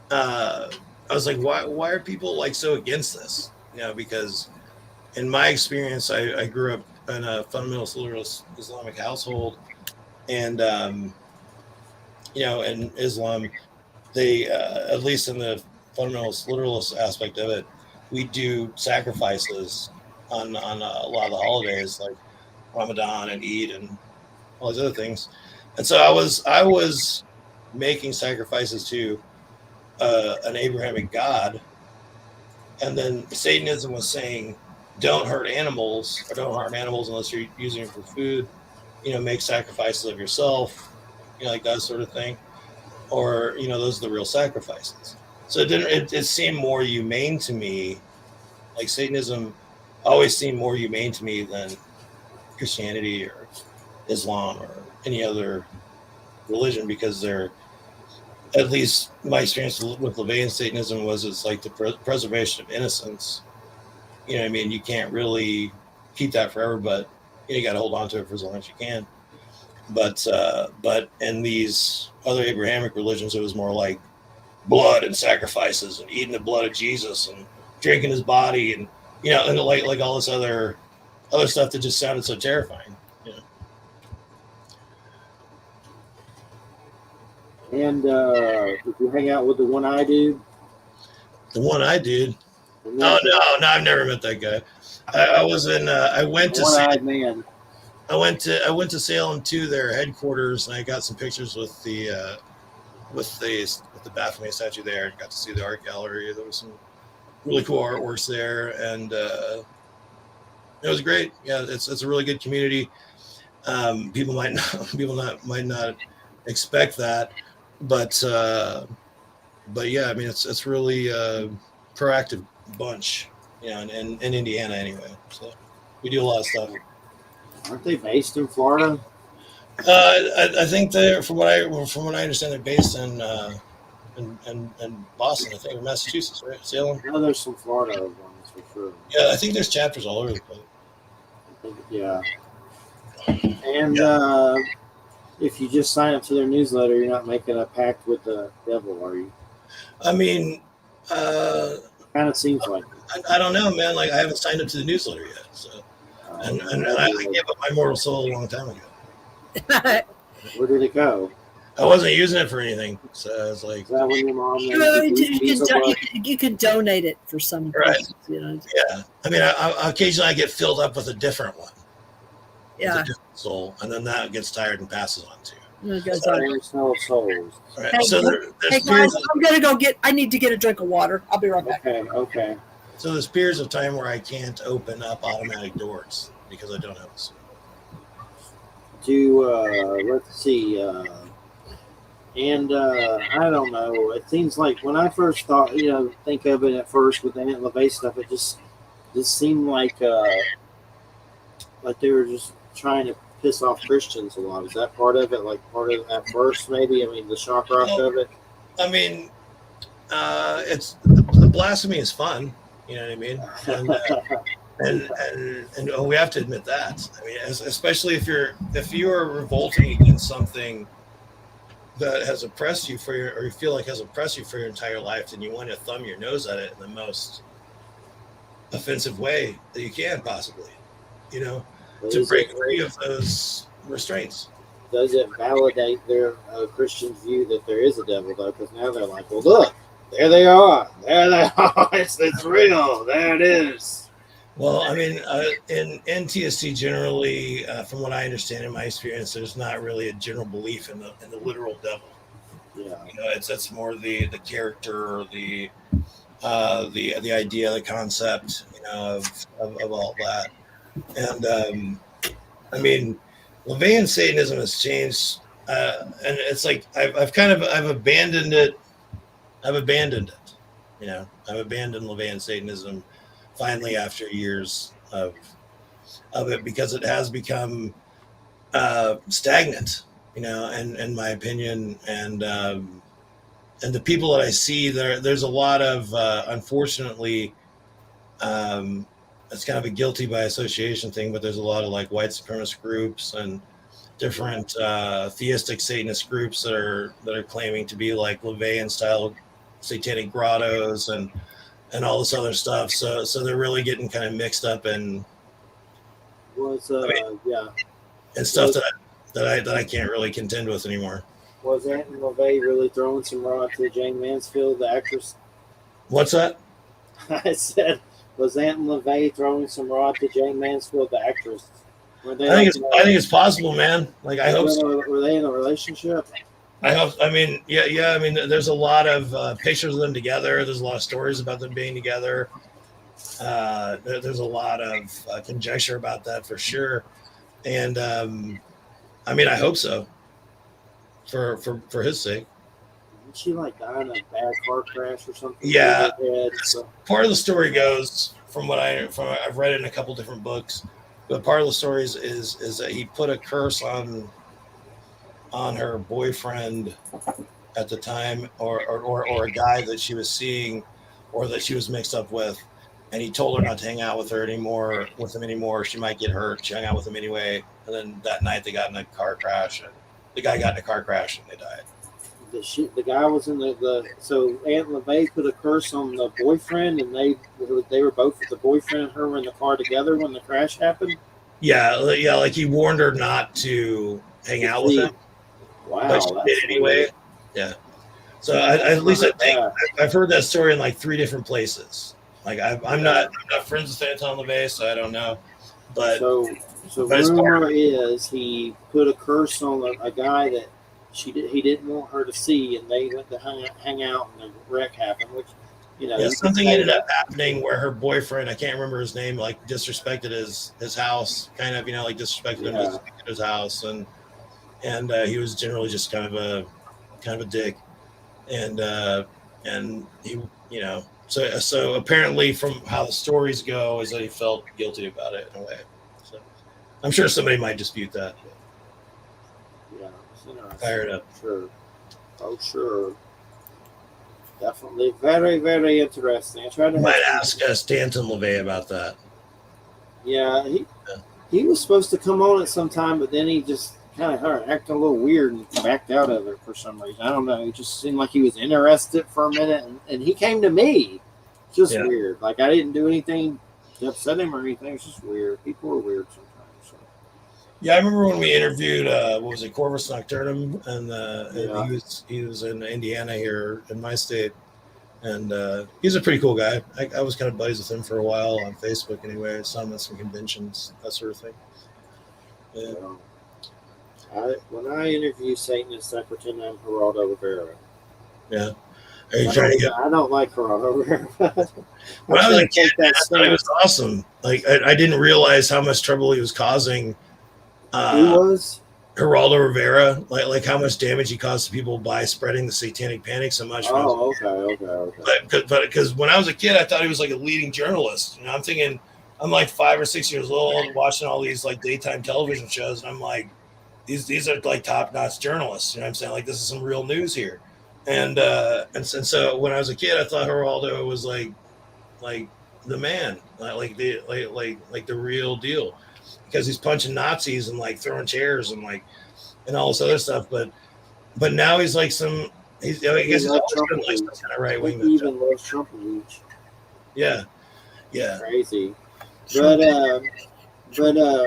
I was like, why are people like so against this? You know, because in my experience, I grew up in a fundamentalist literalist Islamic household, and you know, in Islam, they at least in the fundamentalist literalist aspect of it, we do sacrifices on a lot of the holidays like Ramadan and Eid and all these other things. And so I was making sacrifices to an Abrahamic God, and then Satanism was saying, don't hurt animals, or don't harm animals unless you're using it for food. Make sacrifices of yourself, like that sort of thing, or those are the real sacrifices. So it seemed more humane to me. Like Satanism always seemed more humane to me than Christianity or Islam or any other religion, because they're, at least my experience with LaVeyan Satanism was, it's like the preservation of innocence. You know what I mean? You can't really keep that forever, but you got to hold on to it for as long as you can. But in these other Abrahamic religions, it was more like blood and sacrifices and eating the blood of Jesus and drinking his body, and and like all this other stuff that just sounded so terrifying. And did you hang out with the one-eyed dude? The one-eyed dude? No, I've never met that guy. I was in. I went to one-eyed man. I went to Salem to their headquarters, and I got some pictures with the Baphomet statue there, and got to see the art gallery. There was some really cool artworks there, and it was great. Yeah, it's a really good community. People might not expect that, but yeah, I mean it's really a proactive bunch, in Indiana anyway. So we do a lot of stuff. Aren't they based in Florida? I think they're, from what I understand, they're based in Boston, I think, or Massachusetts, right? Salem. No, there's some Florida ones for sure. Yeah, I think there's chapters all over the place. Yeah. And if you just sign up to their newsletter, you're not making a pact with the devil, are you? I mean, kind of seems like it. I don't know, man. Like, I haven't signed up to the newsletter yet, so and I gave up my mortal soul a long time ago. Where did it go? I wasn't using it for anything, so I was like, is that when your mom you can donate it for some right. things, Yeah, I mean, I occasionally I get filled up with a different one. Yeah. With a different soul, and then that gets tired and passes on to you. Smell of souls. Right. Hey, So hey guys, I'm gonna go I need to get a drink of water. I'll be right back. Okay. So there's periods of time where I can't open up automatic doors because I don't have a soul. Let's see, and I don't know. It seems like when I first thought, think of it at first with the Aunt LaVey stuff, it just seemed like they were just trying to piss off Christians a lot. Is that part of it? Like part of at first, maybe? I mean, the shock rock of it. I mean, it's the blasphemy is fun. You know what I mean? And we have to admit that. I mean, especially if you are revolting against something that has oppressed you or you feel like has oppressed you for your entire life, then you want to thumb your nose at it in the most offensive way that you can possibly, to break free of those restraints. Does it validate their Christian view that there is a devil, though? Because now they're like, well, look, there they are. There they are. It's real. There it is. Well, I mean, in NTSC generally, from what I understand in my experience, there's not really a general belief in the literal devil. Yeah, it's more the character, or the idea, the concept, of all that. And I mean, LaVeyan Satanism has changed, and it's like I've abandoned it. I've abandoned LaVeyan Satanism finally after years of it, because it has become stagnant, in my opinion, and the people that I see there's a lot of unfortunately, it's kind of a guilty by association thing, but there's a lot of like white supremacist groups and different theistic Satanist groups that are claiming to be like LaVeyan style satanic grottos and all this other stuff. So they're really getting kind of mixed up in and stuff that I can't really contend with anymore. Was Aunt LaVey really throwing some raw to Jane Mansfield, the actress? What's that? I said, Was Aunt LaVey throwing some rod to Jane Mansfield, the actress? Were they I think it's possible, man. Like I hope so. were they in a relationship? I hope. I mean, yeah. I mean, there's a lot of pictures of them together. There's a lot of stories about them being together. There's a lot of conjecture about that for sure. And I mean, I hope so. For his sake. Did she like die in a bad car crash or something? Yeah. Head, so. Part of the story goes from I've read it in a couple different books, but part of the story is that he put a curse on her boyfriend at the time, or a guy that she was seeing, or that she was mixed up with, and he told her not to hang out with him anymore. She might get hurt. She hung out with him anyway, and then that night they got in a car crash, and the guy got in a car crash and they died. The guy was in so Aunt LaVey put a curse on the boyfriend, and they were both, the boyfriend and her were in the car together when the crash happened. Yeah, like he warned her not to hang out with him. Wow, but she did anyway. Weird. Yeah. So at least I think I've heard that story in like 3 different places. Like I'm not friends with Anton LaVey, so I don't know. But so rumor is he put a curse on a guy that he didn't want her to see, and they went to hang out, and the wreck happened. Which, something ended up happening where her boyfriend, I can't remember his name, like disrespected his house, kind of, like disrespected him at his house, and he was generally just kind of a dick, and he, so apparently from how the stories go is that he felt guilty about it in a way. So I'm sure somebody might dispute that. Yeah, fired up. Sure. Oh, sure. Definitely very, very interesting. I tried to ask Stanton LaVey about that. Yeah, he was supposed to come on at some time, but then he just kind of acted a little weird and backed out of it for some reason. I don't know. It just seemed like he was interested for a minute, and he came to me. Just weird. Like, I didn't do anything to upset him or anything. It's just weird. People are weird sometimes. So. Yeah, I remember when we interviewed, Corvus Nocturnum, and he was in Indiana here in my state, and he's a pretty cool guy. I was kind of buddies with him for a while on Facebook anyway. I saw him at some conventions, that sort of thing. Yeah. When I interview Satanists, I pretend I'm Geraldo Rivera. Yeah. Are you trying to get? I don't like Geraldo Rivera. When I was a kid, I thought it was awesome. Like I didn't realize how much trouble he was causing. Who was? Geraldo Rivera, like how much damage he caused to people by spreading the satanic panic so much. Oh, okay. But because when I was a kid, I thought he was like a leading journalist. I'm thinking, I'm like 5 or 6 years old, watching all these like daytime television shows, and I'm like, these are like top-notch journalists. You know what I'm saying? Like, this is some real news here. And so when I was a kid, I thought Geraldo was like the man, like the real deal, because he's punching Nazis and like throwing chairs and all this other stuff. But now he's like I guess he's always been like some kind of right wing. He even loves Trump speech. Yeah. Crazy. But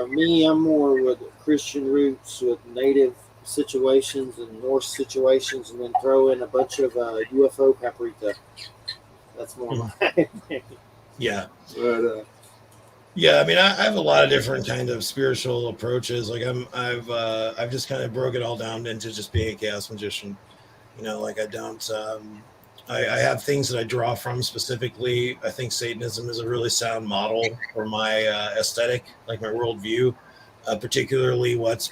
me, I'm more with Christian roots, with native situations and Norse situations, and then throw in a bunch of UFO paprika. That's more my thing. Yeah. But yeah, I mean, I have a lot of different kind of spiritual approaches. Like I've just kind of broke it all down into just being a chaos magician. Like I don't. I have things that I draw from specifically. I think Satanism is a really sound model for my aesthetic, like my worldview, particularly what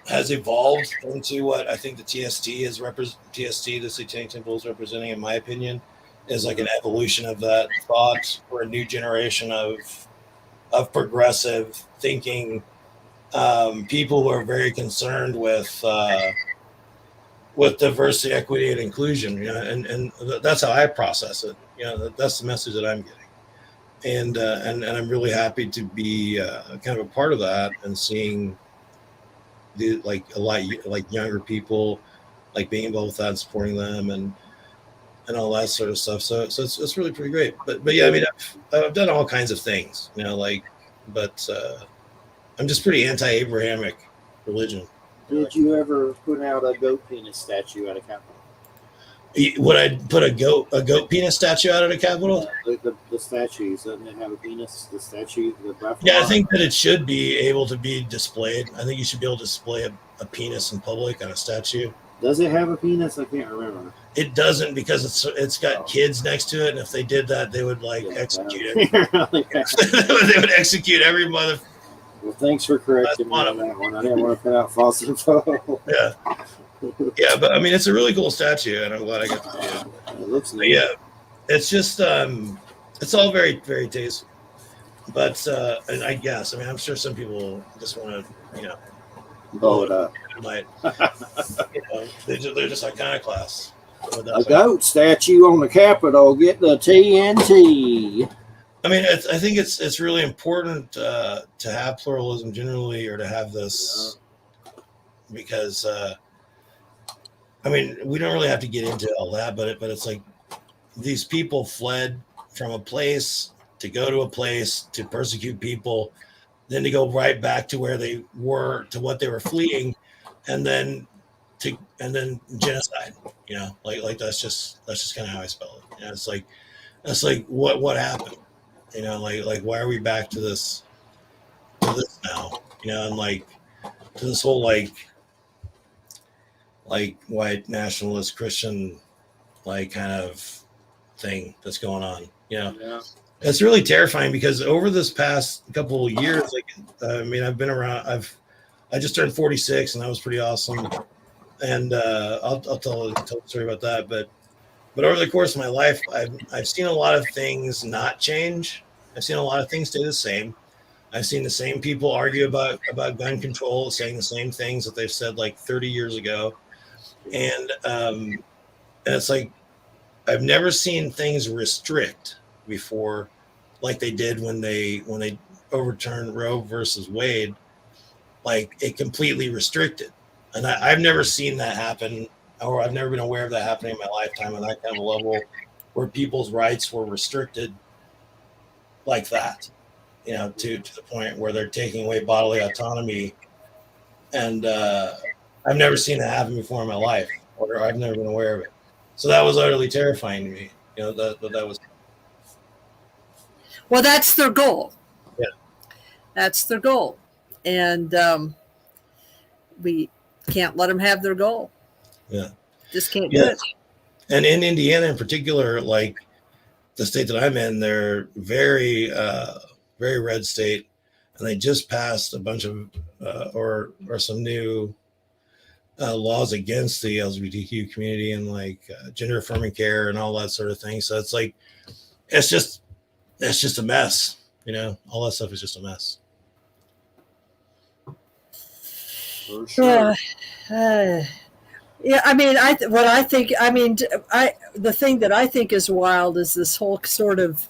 has evolved into what I think the TST, the Satanic Temple, is representing, in my opinion, is like an evolution of that thought for a new generation of progressive thinking people who are very concerned with diversity, equity, and inclusion, and that's how I process it. That's the message that I'm getting, and I'm really happy to be kind of a part of that, and seeing a lot like younger people like being involved with that and supporting them and all that sort of stuff. So it's really pretty great. But yeah, I mean, I've done all kinds of things, but I'm just pretty anti-Abrahamic religion. Did you ever put out a goat penis statue at a Capitol? Would I put a goat penis statue out at a Capitol? The statues, doesn't it have a penis? The statue, the buffalo. Yeah, I think that it should be able to be displayed. I think you should be able to display a penis in public on a statue. Does it have a penis? I can't remember. It doesn't, because it's got kids next to it, and if they did that, they would execute it. They would execute every mother. Well, thanks for correcting me on that one. I didn't want to put out false info. Yeah. Yeah, but I mean, it's a really cool statue, and I'm glad I got to do it. It looks neat. Yeah, it's just it's all very, very tasty. But and I guess, I mean, I'm sure some people just want to, blow it up. Might, they're just iconoclasts. A goat statue on the Capitol. Get the TNT. I mean, I think it's really important to have pluralism generally, or to have this, because I mean, we don't really have to get into all that, but it's like these people fled from a place to go to a place to persecute people, then to go right back to where they were, to what they were fleeing, and then genocide. Like that's just kind of how I spell it. It's like what happened. Like why are we back to this now? And like to this whole like white nationalist Christian kind of thing that's going on. Yeah. It's really terrifying, because over this past couple of years, I mean, I've been around. I just turned 46, and that was pretty awesome. And I'll tell a story about that. But over the course of my life, I've seen a lot of things not change. I've seen a lot of things stay the same. I've seen the same people argue about gun control, saying the same things that they've said like 30 years ago. And it's like, I've never seen things restrict before, like they did when they overturned Roe versus Wade. Like, it completely restricted, and I've never seen that happen, or I've never been aware of that happening in my lifetime on that kind of level, where people's rights were restricted like that, to the point where they're taking away bodily autonomy. And I've never seen that happen before in my life, or I've never been aware of it. So that was utterly terrifying to me. That was. Well, that's their goal. Yeah. That's their goal. And we can't let them have their goal. Yeah. Just can't do it. And in Indiana in particular, like the state that I'm in, they're very, very red state. And they just passed a bunch of, or some new laws against the LGBTQ community, and gender affirming care and all that sort of thing. So it's like, it's just a mess, all that stuff is just a mess. For sure. Yeah, I mean, the thing that I think is wild is this whole sort of,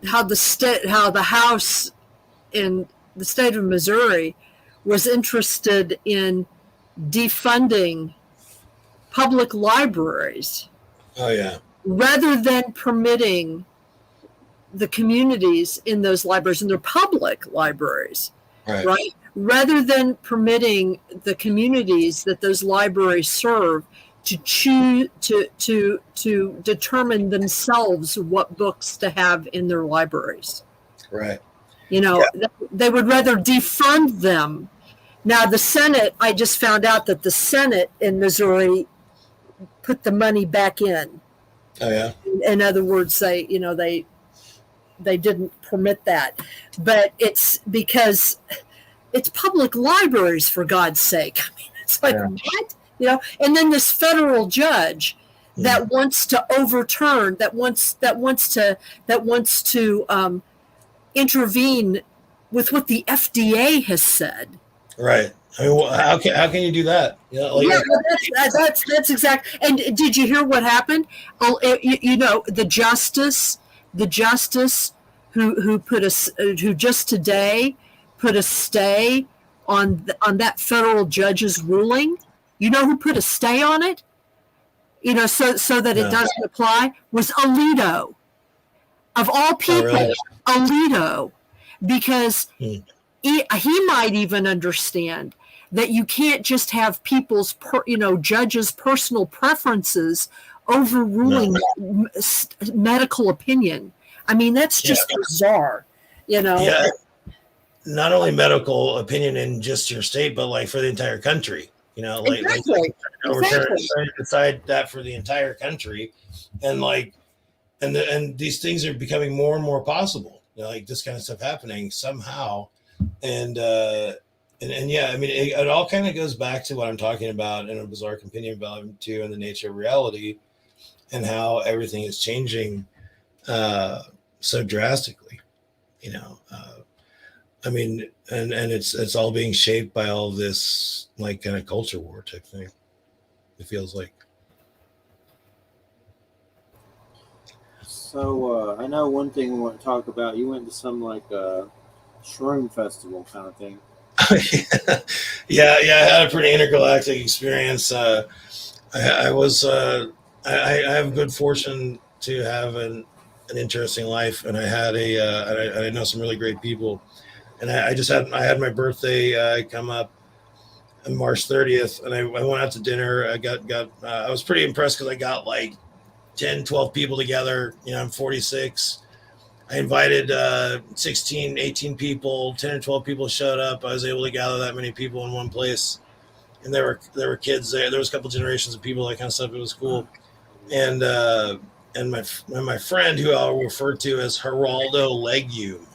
how the House in the state of Missouri was interested in defunding public libraries. Oh yeah. Rather than permitting the communities in those libraries, and they're public libraries, right? Rather than permitting the communities that those libraries serve to choose to determine themselves what books to have in their libraries. Right. They would rather defund them. Now the Senate, I just found out that the Senate in Missouri put the money back in. Oh yeah. In other words, they didn't permit that, but it's because it's public libraries, for God's sake. I mean, it's like, what? And then this federal judge that wants to overturn, that wants to intervene with what the FDA has said. Right. I mean, how can you do that? That's exact. And did you hear what happened? The justice who just today put a stay on that federal judge's ruling. You know who put a stay on it? So that it doesn't apply, was Alito. Of all people, Alito. because he might even understand that you can't just have people's, judges' personal preferences overruling medical opinion. I mean, that's just bizarre, Yeah. Not only medical opinion in just your state, but like for the entire country, Exactly. we're trying to decide that for the entire country. And and these things are becoming more and more possible, like this kind of stuff happening somehow. And yeah, I mean, it all kind of goes back to what I'm talking about in a bizarre companion volume 2 and the nature of reality and how everything is changing so drastically, I mean, and it's all being shaped by all this like kind of culture war type thing. It feels like. So I know one thing we want to talk about. You went to some like shroom festival kind of thing. yeah, I had a pretty intergalactic experience. I have good fortune to have an interesting life, and I had I know some really great people, and I had my birthday come up on March 30th, and I went out to dinner. I was pretty impressed because I got like 10, 12 people together. I'm 46. I invited 16, 18 people, 10 or 12 people showed up. I was able to gather that many people in one place. And there were kids there. There was a couple generations of people, that kind of stuff. It was cool. And my friend, who I'll refer to as Geraldo Legume,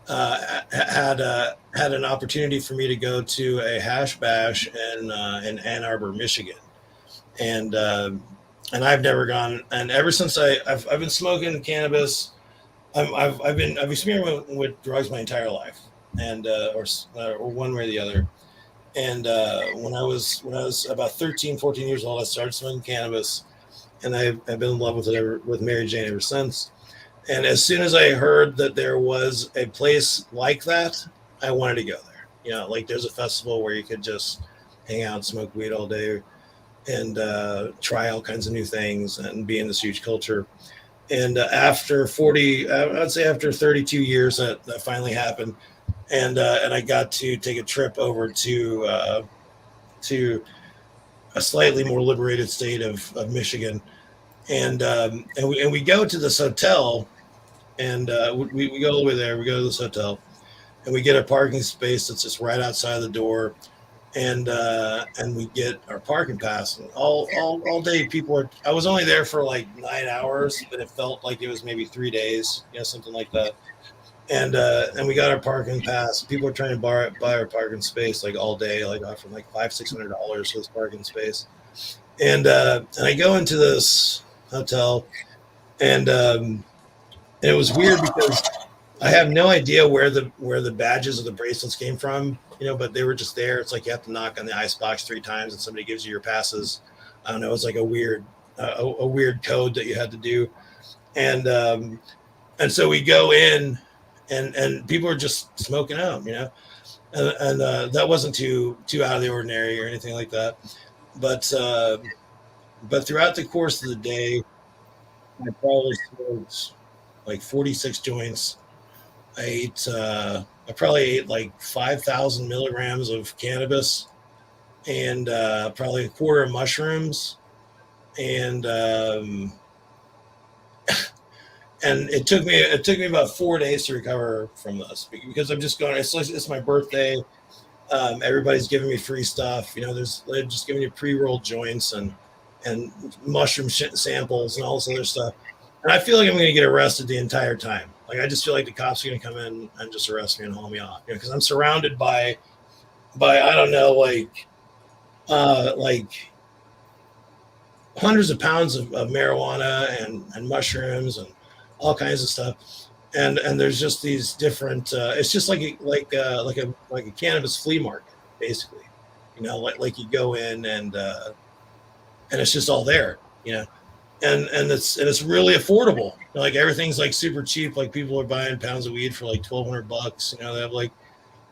had an opportunity for me to go to a hash bash in Ann Arbor, Michigan. And I've never gone. And ever since I've been smoking cannabis, I've experimented with drugs my entire life, and or one way or the other. And when I was about 13, 14 years old, I started smoking cannabis, and I've been in love with Mary Jane ever since. And as soon as I heard that there was a place like that, I wanted to go there. Like there's a festival where you could just hang out and smoke weed all day and try all kinds of new things and be in this huge culture. And after 32 years, that finally happened. And I got to take a trip over to a slightly more liberated state of Michigan. And we go to this hotel, and we go over there. We go to this hotel, and we get a parking space that's just right outside the door, and we get our parking pass. And all day, I was only there for like 9 hours, but it felt like it was maybe 3 days, something like that. And we got our parking pass. People are trying to buy our parking space like all day, like offering like $500-$600 for this parking space. And I go into this hotel, and it was weird because I have no idea where the badges or the bracelets came from, but they were just there. It's like you have to knock on the ice box 3 times and somebody gives you your passes. I don't know. It's like a weird code that you had to do. And so we go in, and people are just smoking out, and that wasn't too out of the ordinary or anything like that. But throughout the course of the day, I probably smoked like 46 joints. I probably ate like 5,000 milligrams of cannabis, and probably a quarter of mushrooms, and it took me about 4 days to recover from this, because I'm just going. It's my birthday. Everybody's giving me free stuff. They're just giving you pre-rolled joints and mushroom samples and all this other stuff. And I feel like I'm going to get arrested the entire time. Like I just feel like the cops are going to come in and just arrest me and haul me off, because I'm surrounded by I don't know, like hundreds of pounds of marijuana and mushrooms and all kinds of stuff, and there's just these different. It's just like a cannabis flea market, basically. Like you go in and it's just all there, and it's really affordable. Like everything's like super cheap. Like people are buying pounds of weed for like $1,200. They have like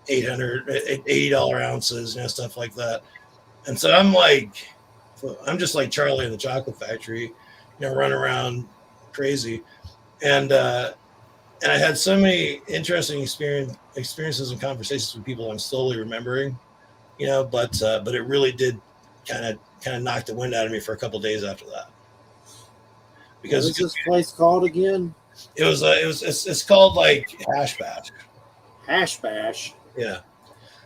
$80 ounces, stuff like that. And so I'm just like Charlie in the Chocolate Factory, running around crazy. And And I had so many interesting experiences and conversations with people I'm slowly remembering, but it really did kind of knock the wind out of me for a couple of days after that. What Because is this place called again? it's called like Hash Bash. Hash Bash. Yeah.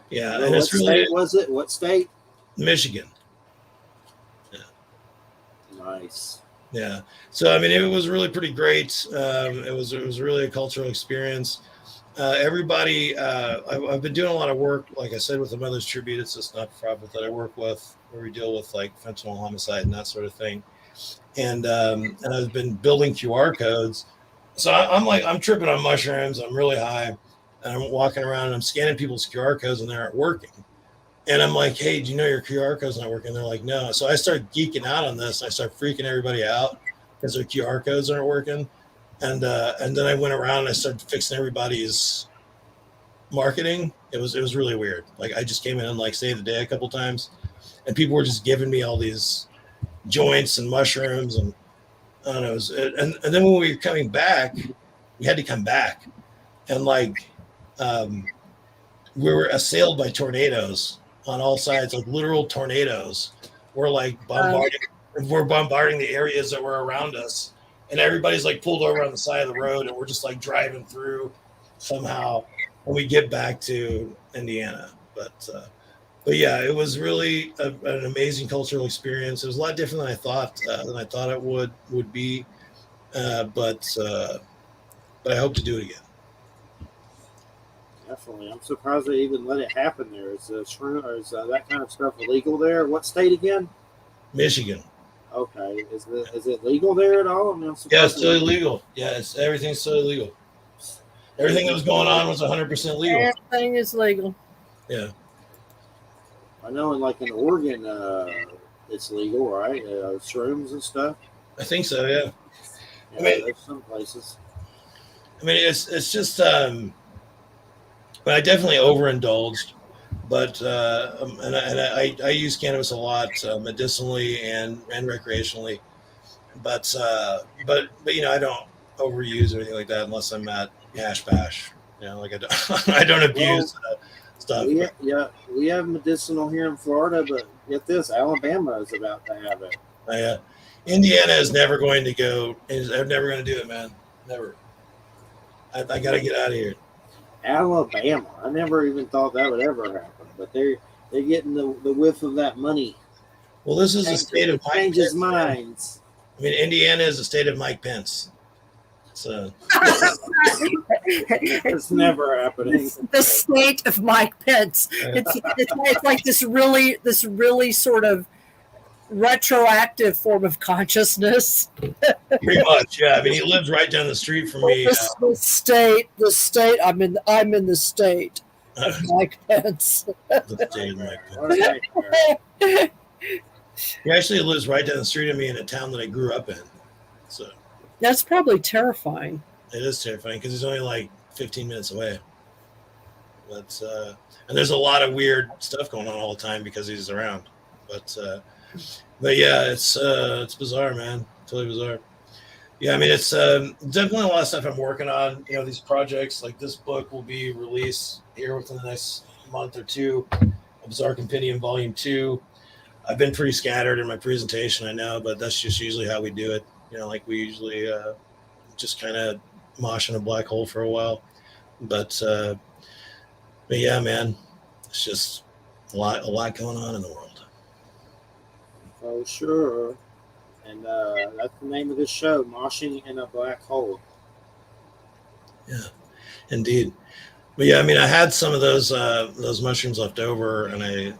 Yeah. Well, And what it's really state was it? What state? Michigan. Nice. Yeah. So I mean, it was really pretty great. It was really a cultural experience. Everybody, I've been doing a lot of work, like I said, with the Mother's Tribute. It's this not-for-profit that I work with, where we deal with like fentanyl homicide and that sort of thing. And I've been building QR codes. So I'm tripping on mushrooms. I'm really high, and I'm walking around and I'm scanning people's QR codes and they aren't working. And I'm like, hey, do you know your QR code's not working? They're like, no. So I start geeking out on this. I start freaking everybody out because their QR codes aren't working. And then I went around and I started fixing everybody's marketing. It was really weird. Like I just came in and like saved the day a couple times, and people were just giving me all these joints and mushrooms, and I don't know. And then when we were coming back, we had to come back, and like we were assailed by tornadoes on all sides, like literal tornadoes. We're like bombarding the areas that were around us, and everybody's like pulled over on the side of the road, and we're just like driving through somehow when we get back to Indiana. But yeah, it was really an amazing cultural experience. It was a lot different than I thought it would be, but I hope to do it again. Definitely. I'm surprised they even let it happen there. Is that kind of stuff illegal there? What state again? Michigan. Okay. Is it legal there at all? I mean, Yeah, it's still illegal. Yeah, everything's still illegal. Everything that was going on was 100% legal. Everything is legal. Yeah. I know in Oregon, it's legal, right? Shrooms and stuff. I think so. Yeah. Yeah, I mean, there's some places. I mean, it's just, but I definitely overindulged. But and I use cannabis a lot, medicinally and recreationally. But I don't overuse or anything like that unless I'm at Hash Bash. Like I don't abuse stuff. We have medicinal here in Florida, but get this, Alabama is about to have it. Indiana is never going to go. I'm never going to do it, man. Never. I got to get out of here. Alabama. I never even thought that would ever happen, but they're getting the whiff of that money. Well, this is a state of Mike Pence. Minds. I mean, Indiana is a state of Mike Pence. So it's never happening. The state of Mike Pence. It's like this really sort of retroactive form of consciousness. Pretty much, yeah. I mean, he lives right down the street from me. The state. I'm in the state of Mike Pence. The state of Mike Pence. He actually lives right down the street of me in a town that I grew up in. So that's probably terrifying. It is terrifying because he's only like 15 minutes away. But and there's a lot of weird stuff going on all the time because he's around. But yeah, it's bizarre, man. Totally bizarre. Yeah, I mean, it's definitely a lot of stuff I'm working on. These projects, like this book will be released here within the next month or two. Bizarre Compendium Volume 2. I've been pretty scattered in my presentation, I know, but that's just usually how we do it. Like we usually just kind of mosh in a black hole for a while. But yeah, man, it's just a lot going on in the world. Oh, sure. And that's the name of this show, Moshing in a Black Hole. Yeah, indeed. But yeah, I mean, I had some of those mushrooms left over, and I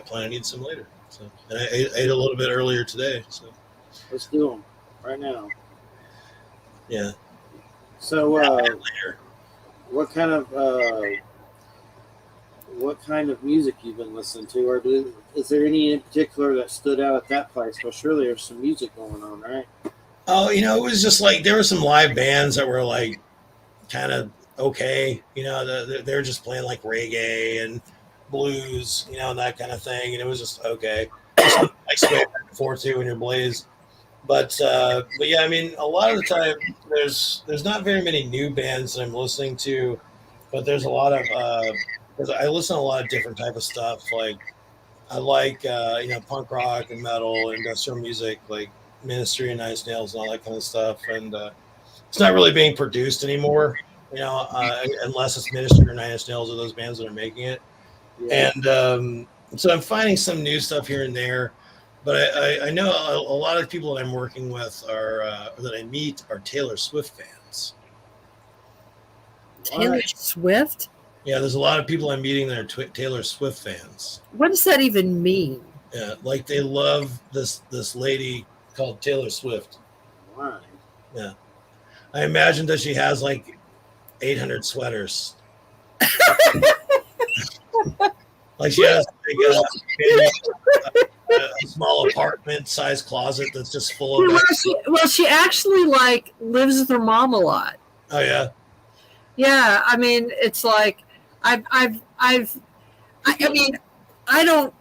plan to eat some later. So, and I ate a little bit earlier today. So let's do them right now. Yeah. So, later. What kind of music you've been listening to, or is there any in particular that stood out at that place? Well, surely there's some music going on, right? Oh, it was just like there were some live bands that were like kind of okay. They're just playing like reggae and blues, and that kind of thing, and it was just okay. Just like sway back and forth too in your blaze. but yeah, I mean, a lot of the time there's not very many new bands that I'm listening to, but there's a lot of 'cause I listen to a lot of different type of stuff. Like I like punk rock and metal, industrial music, like Ministry and Nine Inch Nails and all that kind of stuff. And it's not really being produced anymore, unless it's Ministry or Nine Inch Nails or those bands that are making it. Yeah. And so I'm finding some new stuff here and there. But I know a lot of people that I'm working with that I meet are Taylor Swift fans. Taylor Swift? Yeah, there's a lot of people I'm meeting that are Taylor Swift fans. What does that even mean? Yeah, like they love this lady called Taylor Swift. Why? Yeah, I imagine that she has like 800 sweaters. Like she has a small apartment sized closet that's just full of. Well, she actually like lives with her mom a lot. Oh yeah. Yeah, I mean, it's like I mean, I don't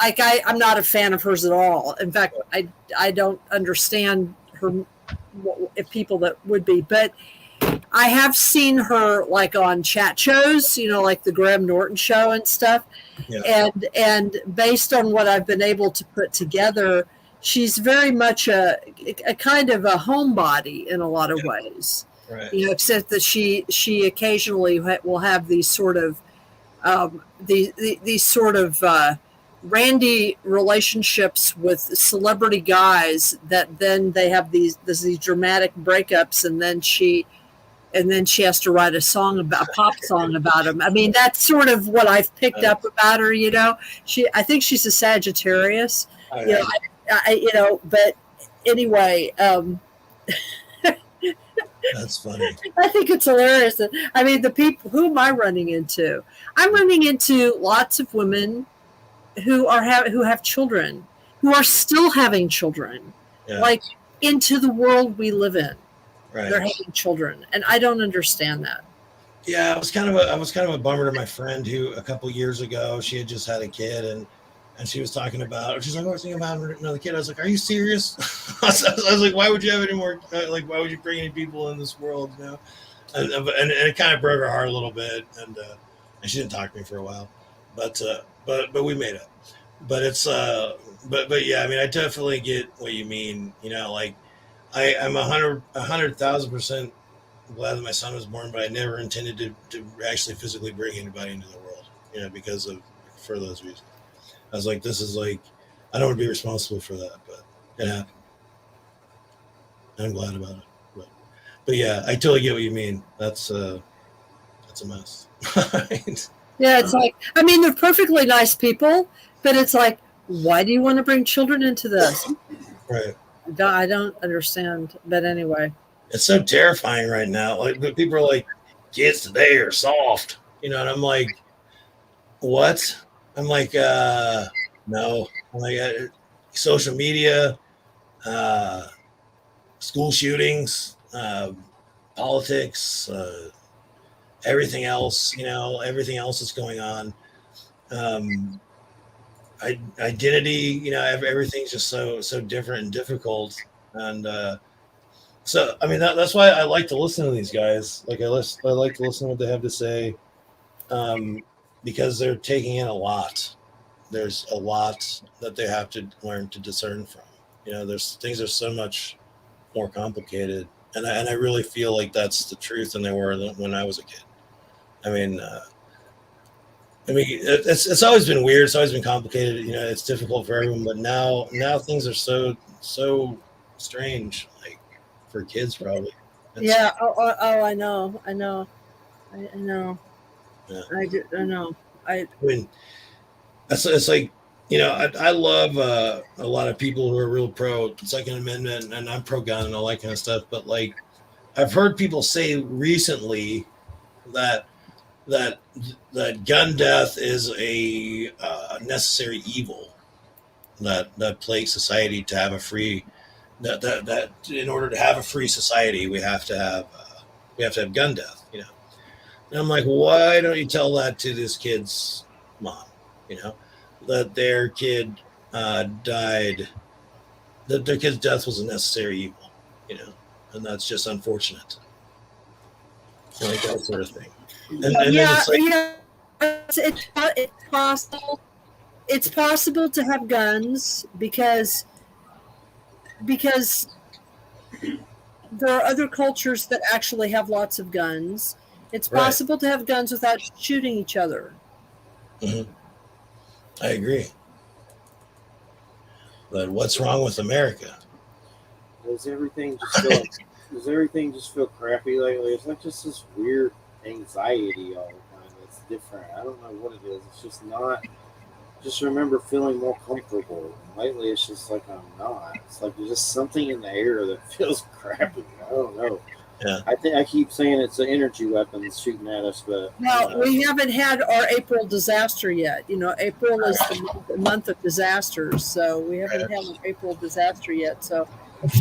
like I'm not a fan of hers at all. In fact, I don't understand her if people that would be, but I have seen her like on chat shows, like the Graham Norton show and stuff. Yeah. And based on what I've been able to put together, she's very much a kind of a homebody in a lot of ways. Right. Except that she occasionally will have these sort of these sort of randy relationships with celebrity guys that then they have these dramatic breakups, and then she has to write a pop song about him. I mean, that's sort of what I've picked up about her. I think she's a Sagittarius. Oh, yeah. But anyway. That's funny. I think it's hilarious. I mean, the people, who am I running into? I'm running into lots of women who have children, who are still having children, like into the world we live in. Right. They're having children, and I don't understand that. Yeah, I was kind of a bummer to my friend who a couple years ago she had just had a kid, and she was talking about. She's like, "Oh, I was thinking about another kid." I was like, "Are you serious?" I was like, "Why would you have any more? Why would you bring any people in this world?" And it kind of broke her heart a little bit, and she didn't talk to me for a while, but we made up. But it's but yeah, I mean, I definitely get what you mean. Like I'm 100,000% glad that my son was born, but I never intended to actually physically bring anybody into the world, because for those reasons. I was like, this is like, I don't want to be responsible for that, but it happened. I'm glad about it. But yeah, I totally get what you mean. That's a mess. Yeah, it's like, I mean, they're perfectly nice people, but it's like, why do you want to bring children into this? Right. I don't understand. But anyway. It's so terrifying right now. Like, people are like, kids today are soft, and I'm like, what? I'm like, no. I'm like, social media, school shootings, politics, everything else, everything else that's going on. Identity, everything's just so different and difficult. And so, I mean, that's why I like to listen to these guys. Like I like to listen to what they have to say. Because they're taking in a lot. There's a lot that they have to learn to discern from. There's things are so much more complicated, and I really feel like that's the truth than they were when I was a kid. I mean, it's always been weird. It's always been complicated. It's difficult for everyone, but now things are so strange, like for kids probably. Yeah. I know. Yeah. I know. I mean, it's like, I love a lot of people who are real pro Second Amendment, and I'm pro gun and all that kind of stuff. But like, I've heard people say recently that gun death is a necessary evil that plagues society to have a free. That in order to have a free society, we have to have gun death. And I'm like, why don't you tell that to this kid's mom? That their kid died that their kid's death was a necessary evil, and that's just unfortunate. Like that sort of thing. And then it's like, it's possible. It's possible to have guns because there are other cultures that actually have lots of guns. It's possible to have guns without shooting each other. Mm-hmm. I agree. But what's wrong with America? Does everything just feel crappy lately? It's like just this weird anxiety all the time. It's different. I don't know what it is. It's just not. Just remember feeling more comfortable. And lately, it's just like I'm not. It's like there's just something in the air that feels crappy. I don't know. Yeah. I keep saying it's the energy weapons shooting at us, but we haven't had our April disaster yet. April is the month of disasters, so we haven't had an April disaster yet. So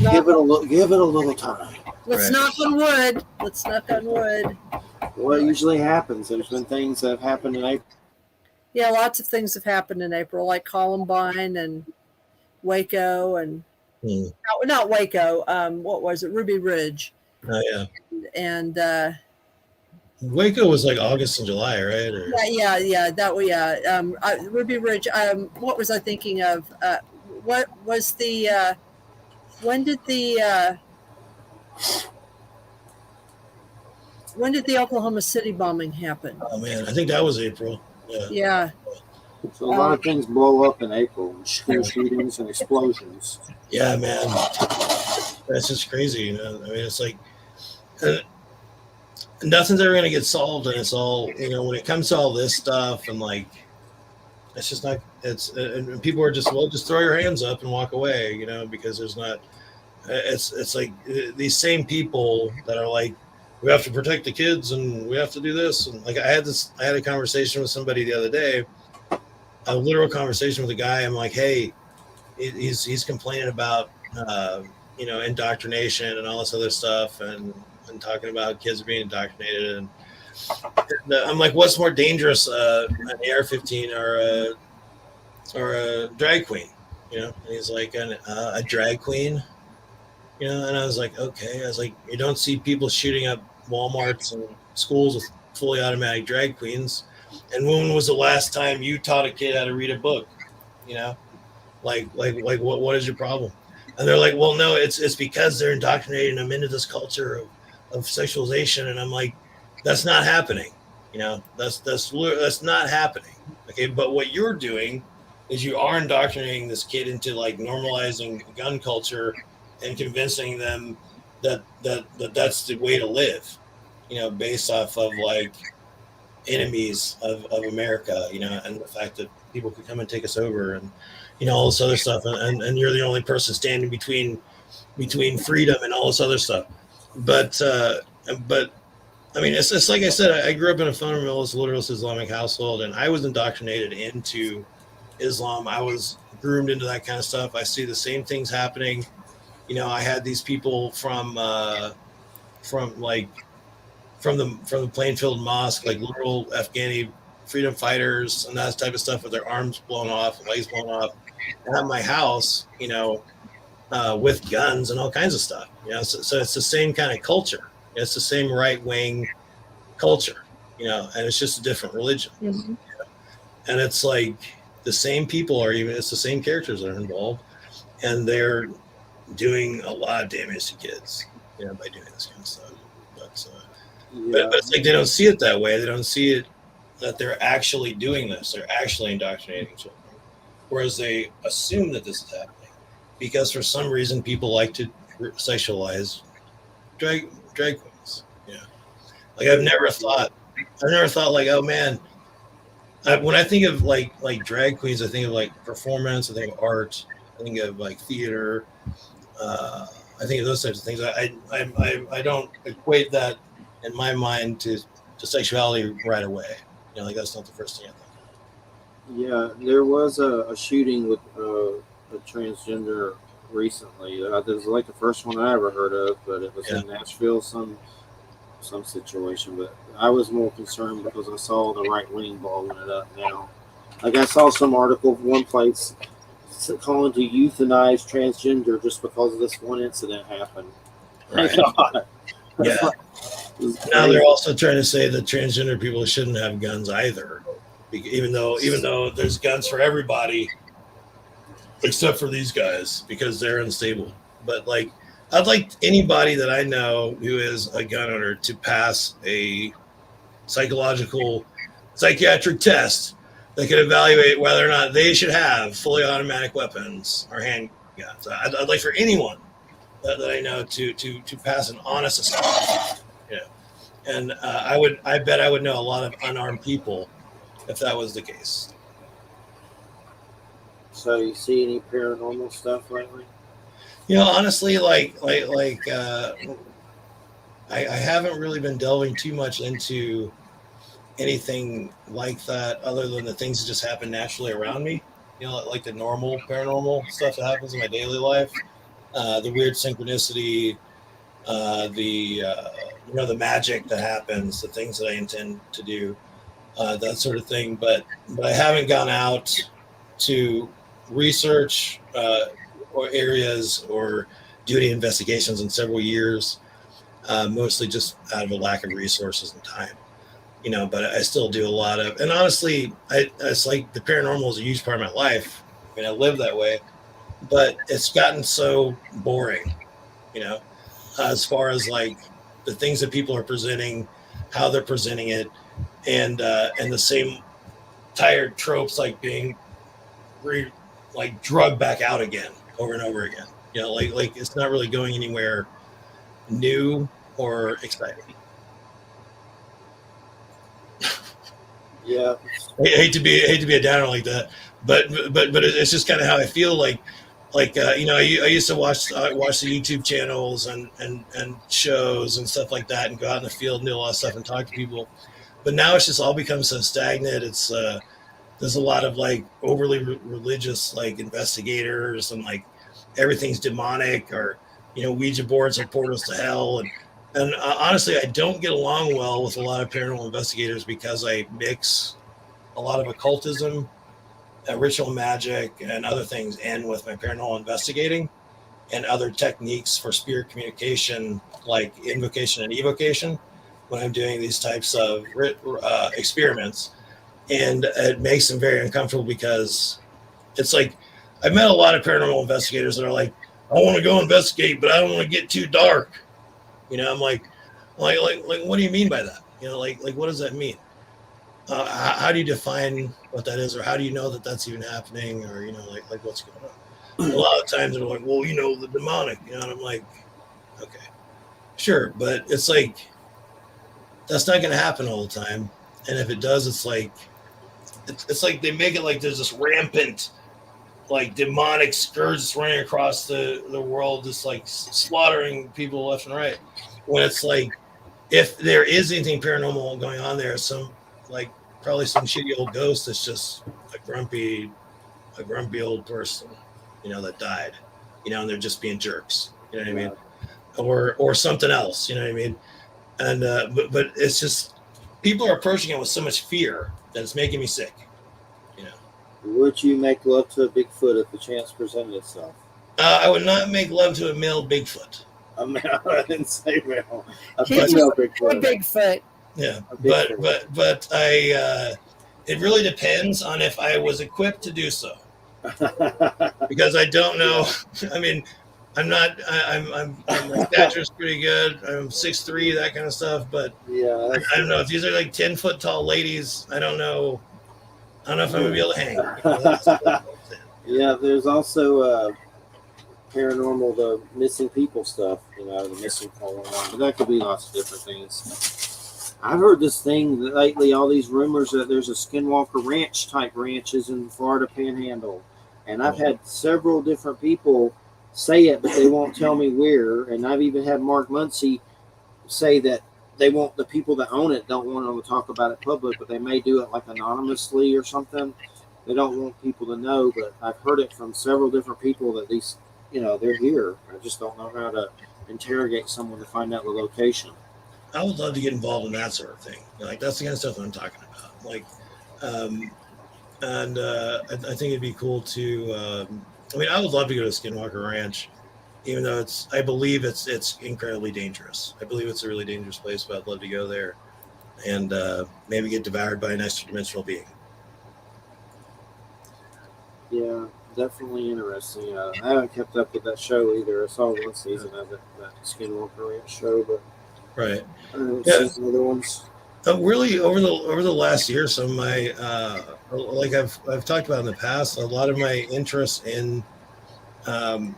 give it a little time. Let's knock on wood. What usually happens? There's been things that have happened in April. Yeah, lots of things have happened in April, like Columbine and Waco and not Waco. What was it? Ruby Ridge. Oh yeah. And Waco was like August and July, right? Or... Yeah. Ruby Ridge. What was I thinking of? What was the? When did the Oklahoma City bombing happen? Oh man, I think that was April. Yeah. So a lot of things blow up in April, school shootings and explosions. Yeah, man, that's just crazy. I mean, it's like nothing's ever gonna get solved, and it's all when it comes to all this stuff, and like it's just not. It's and people are just just throw your hands up and walk away, because there's not. It's like these same people that are like, we have to protect the kids and we have to do this. And like I had a conversation with somebody the other day, a literal conversation with a guy. I'm like, hey, he's complaining about, indoctrination and all this other stuff and talking about kids being indoctrinated. And I'm like, what's more dangerous, an AR-15 or a drag queen? And he's like, a drag queen? And I was like, okay. I was like, you don't see people shooting up Walmarts and schools with fully automatic drag queens. And when was the last time you taught a kid how to read a book? Like what is your problem? And they're like, well, no, it's because they're indoctrinating them into this culture of sexualization. And I'm like, that's not happening. That's not happening. Okay, but what you're doing is you are indoctrinating this kid into like normalizing gun culture and convincing them that that's the way to live, based off of like enemies of America, and the fact that people could come and take us over and, all this other stuff. And you're the only person standing between freedom and all this other stuff. But I mean, it's like I said, I grew up in a fundamentalist, literalist Islamic household, and I was indoctrinated into Islam. I was groomed into that kind of stuff. I see the same things happening. I had these people from the Plainfield Mosque, like literal Afghani freedom fighters and that type of stuff with their arms blown off, legs blown off, at my house, with guns and all kinds of stuff. So it's the same kind of culture. It's the same right wing culture, and it's just a different religion. Mm-hmm. And it's like the same people it's the same characters that are involved, and they're doing a lot of damage to kids, by doing this kind of stuff. But it's like they don't see it that way. They don't see it that they're actually doing this. They're actually indoctrinating children, whereas they assume that this is happening because for some reason people like to sexualize drag queens. Like I've never thought like, oh man. When I think of like drag queens, I think of like performance. I think of art. I think of like theater. I think of those types of things. I don't equate that in my mind to sexuality right away. Like that's not the first thing I think of. Yeah, there was a shooting with a transgender recently. This was like the first one I ever heard of, but it was in Nashville, some situation. But I was more concerned because I saw the right wing blowing it up now. Like I saw some article one place calling to euthanize transgender just because of this one incident happened. Right. God. Yeah. Now they're also trying to say that transgender people shouldn't have guns either, even though there's guns for everybody except for these guys because they're unstable. But like, I'd like anybody that I know who is a gun owner to pass a psychiatric test that can evaluate whether or not they should have fully automatic weapons or handguns. I'd like for anyone that I know to pass an honest assessment. Yeah, and I bet I would know a lot of unarmed people if that was the case. So you see any paranormal stuff lately? Honestly, I haven't really been delving too much into anything like that other than the things that just happen naturally around me. Like the normal paranormal stuff that happens in my daily life, the weird synchronicity, the magic that happens, the things that I intend to do, that sort of thing. But I haven't gone out to research or areas or do any investigations in several years, mostly just out of a lack of resources and time. But I still do a lot of, and honestly, it's like the paranormal is a huge part of my life. I mean, I live that way, but it's gotten so boring, as far as like the things that people are presenting, how they're presenting it, and the same tired tropes like being drugged back out again over and over again. Like it's not really going anywhere new or exciting. Yeah, I hate to be a downer like that, but it's just kind of how I feel. I used to watch the YouTube channels and shows and stuff like that, and go out in the field and do a lot of stuff and talk to people. But now it's just all become so stagnant. It's there's a lot of like overly religious like investigators, and like everything's demonic, or Ouija boards are portals to hell, and honestly, I don't get along well with a lot of paranormal investigators because I mix a lot of occultism, ritual magic, and other things in with my paranormal investigating and other techniques for spirit communication, like invocation and evocation, when I'm doing these types of experiments. And it makes them very uncomfortable because it's like I've met a lot of paranormal investigators that are like, I want to go investigate, but I don't want to get too dark. I'm like, what do you mean by that? Like what does that mean? How do you define what that is, or how do you know that that's even happening, or like what's going on? A lot of times they're like, well, the demonic, and I'm like, okay, sure, but it's like that's not going to happen all the time, and if it does, it's like they make it like there's this rampant, like demonic scourge that's running across the world, just like slaughtering people left and right. When it's like, if there is anything paranormal going on there, probably some shitty old ghost that's just a grumpy old person, that died, and they're just being jerks, you know what I mean? Or something else, you know what I mean? And but it's just people are approaching it with so much fear that it's making me sick. Would you make love to a Bigfoot if the chance presented itself? I would not make love to a male Bigfoot. I didn't say male. A female Bigfoot. Bigfoot. Yeah, but I it really depends on if I was equipped to do so. Because I don't know. I mean, my stature's pretty good. I'm 6'3", that kind of stuff. But yeah, I don't know if these are like 10-foot tall ladies. I don't know if I'm gonna be able to hang. Yeah, there's also paranormal, the missing people stuff. The missing 411, but that could be lots of different things. I've heard this thing lately. All these rumors that there's a Skinwalker Ranch type ranches in the Florida Panhandle, and I've had several different people say it, but they won't tell me where. And I've even had Mark Muncy say that the people that own it don't want to talk about it public, but they may do it like anonymously or something. They don't want people to know, but I've heard it from several different people that these, they're here. I just don't know how to interrogate someone to find out the location. I would love to get involved in that sort of thing. Like that's the kind of stuff that I'm talking about. Like, and I think it'd be cool to. I mean, I would love to go to Skinwalker Ranch, even though I believe it's incredibly dangerous. I believe it's a really dangerous place, but I'd love to go there and maybe get devoured by an extra dimensional being. Yeah, definitely interesting. I haven't kept up with that show either. I saw one season of it, that Skinwalker Ranch show, but Right. I haven't Yeah. seen other ones. Really, over the last year, some of my like I've talked about in the past, a lot of my interest in um,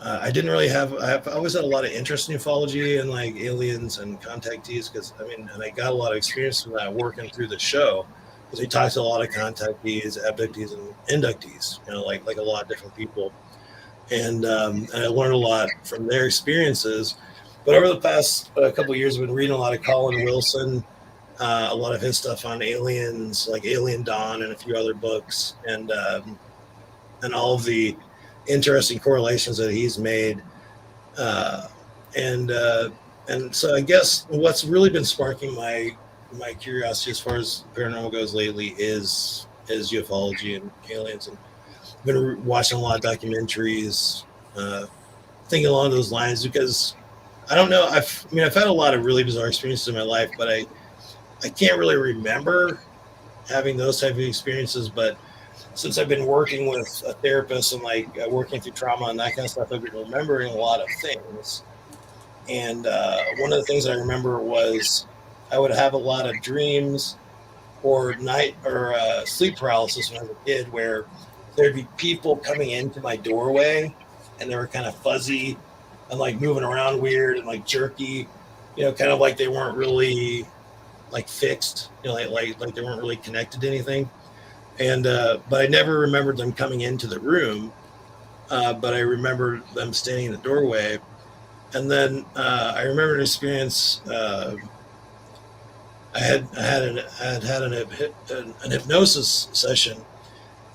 I didn't really I always had a lot of interest in ufology and like aliens and contactees because I mean, and I got a lot of experience from that working through the show because we talked to a lot of contactees, abductees, and inductees, like a lot of different people, and I learned a lot from their experiences. But over the past couple of years, I've been reading a lot of Colin Wilson, a lot of his stuff on aliens, like Alien Dawn, and a few other books, and all of the interesting correlations that he's made. Uh, and and so I guess what's really been sparking my curiosity as far as paranormal goes lately is ufology and aliens. And I've been watching a lot of documentaries, thinking along those lines because I don't know. I've had a lot of really bizarre experiences in my life, but I can't really remember having those type of experiences. But since I've been working with a therapist and like working through trauma and that kind of stuff, I've been remembering a lot of things. And one of the things I remember was I would have a lot of dreams or night or sleep paralysis when I was a kid, where there'd be people coming into my doorway, and they were kind of fuzzy and like moving around weird and like jerky, kind of like they weren't really like fixed, like they weren't really connected to anything. And but I never remembered them coming into the room, but I remember them standing in the doorway. And then I remember an experience. I had an hypnosis session,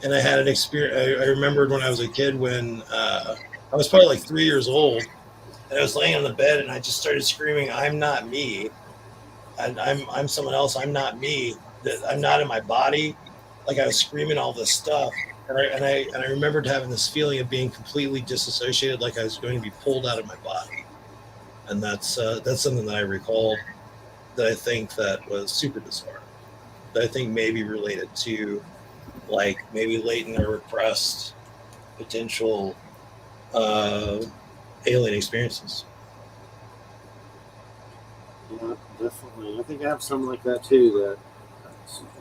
and I had an experience. I remembered when I was a kid when I was probably like 3 years old, and I was laying on the bed, and I just started screaming, "I'm not me. I'm someone else. I'm not me. That I'm not in my body." Like I was screaming all this stuff, and I remembered having this feeling of being completely disassociated, like I was going to be pulled out of my body. And that's something that I recall that I think that was super bizarre. That I think maybe related to like maybe latent or repressed potential alien experiences. Yeah, definitely. I think I have something like that too. That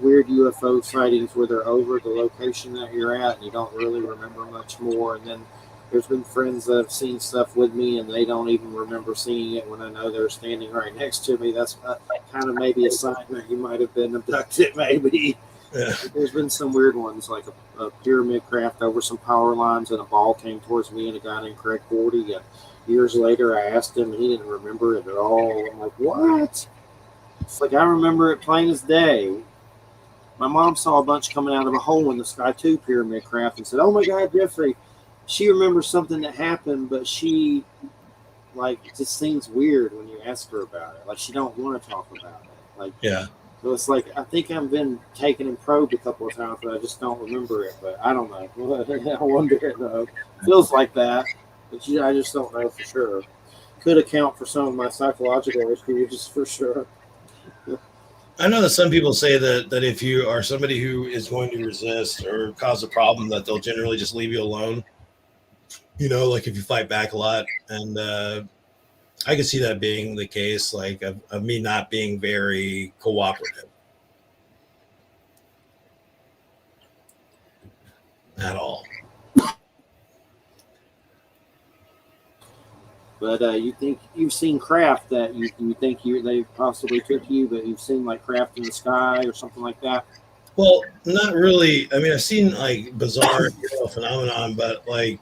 weird UFO sightings where they're over the location that you're at and you don't really remember much more. And then there's been friends that have seen stuff with me and they don't even remember seeing it when I know they're standing right next to me. That's kind of maybe a sign that you might have been abducted, maybe. Yeah. There's been some weird ones, like a pyramid craft over some power lines, and a ball came towards me and a guy named Craig Gordy. And years later, I asked him, and he didn't remember it at all. I'm like, what? It's like I remember it plain as day. My mom saw a bunch coming out of a hole in the sky too, pyramid craft, and said, "Oh my God, Jeffrey!" She remembers something that happened, but she like it just seems weird when you ask her about it. Like she don't want to talk about it. Like Yeah. so, it's like I think I've been taken and probed a couple of times, but I just don't remember it. But I don't know. I wonder. Though. Feels like that, but I just don't know for sure. Could account for some of my psychological issues for sure. I know that some people say that if you are somebody who is going to resist or cause a problem, that they'll generally just leave you alone. Like if you fight back a lot. And I could see that being the case, like of me not being very cooperative at all. But you think you've seen craft that you think they possibly took you, but you've seen like craft in the sky or something like that? Well, not really. I mean, I've seen like bizarre phenomenon, but like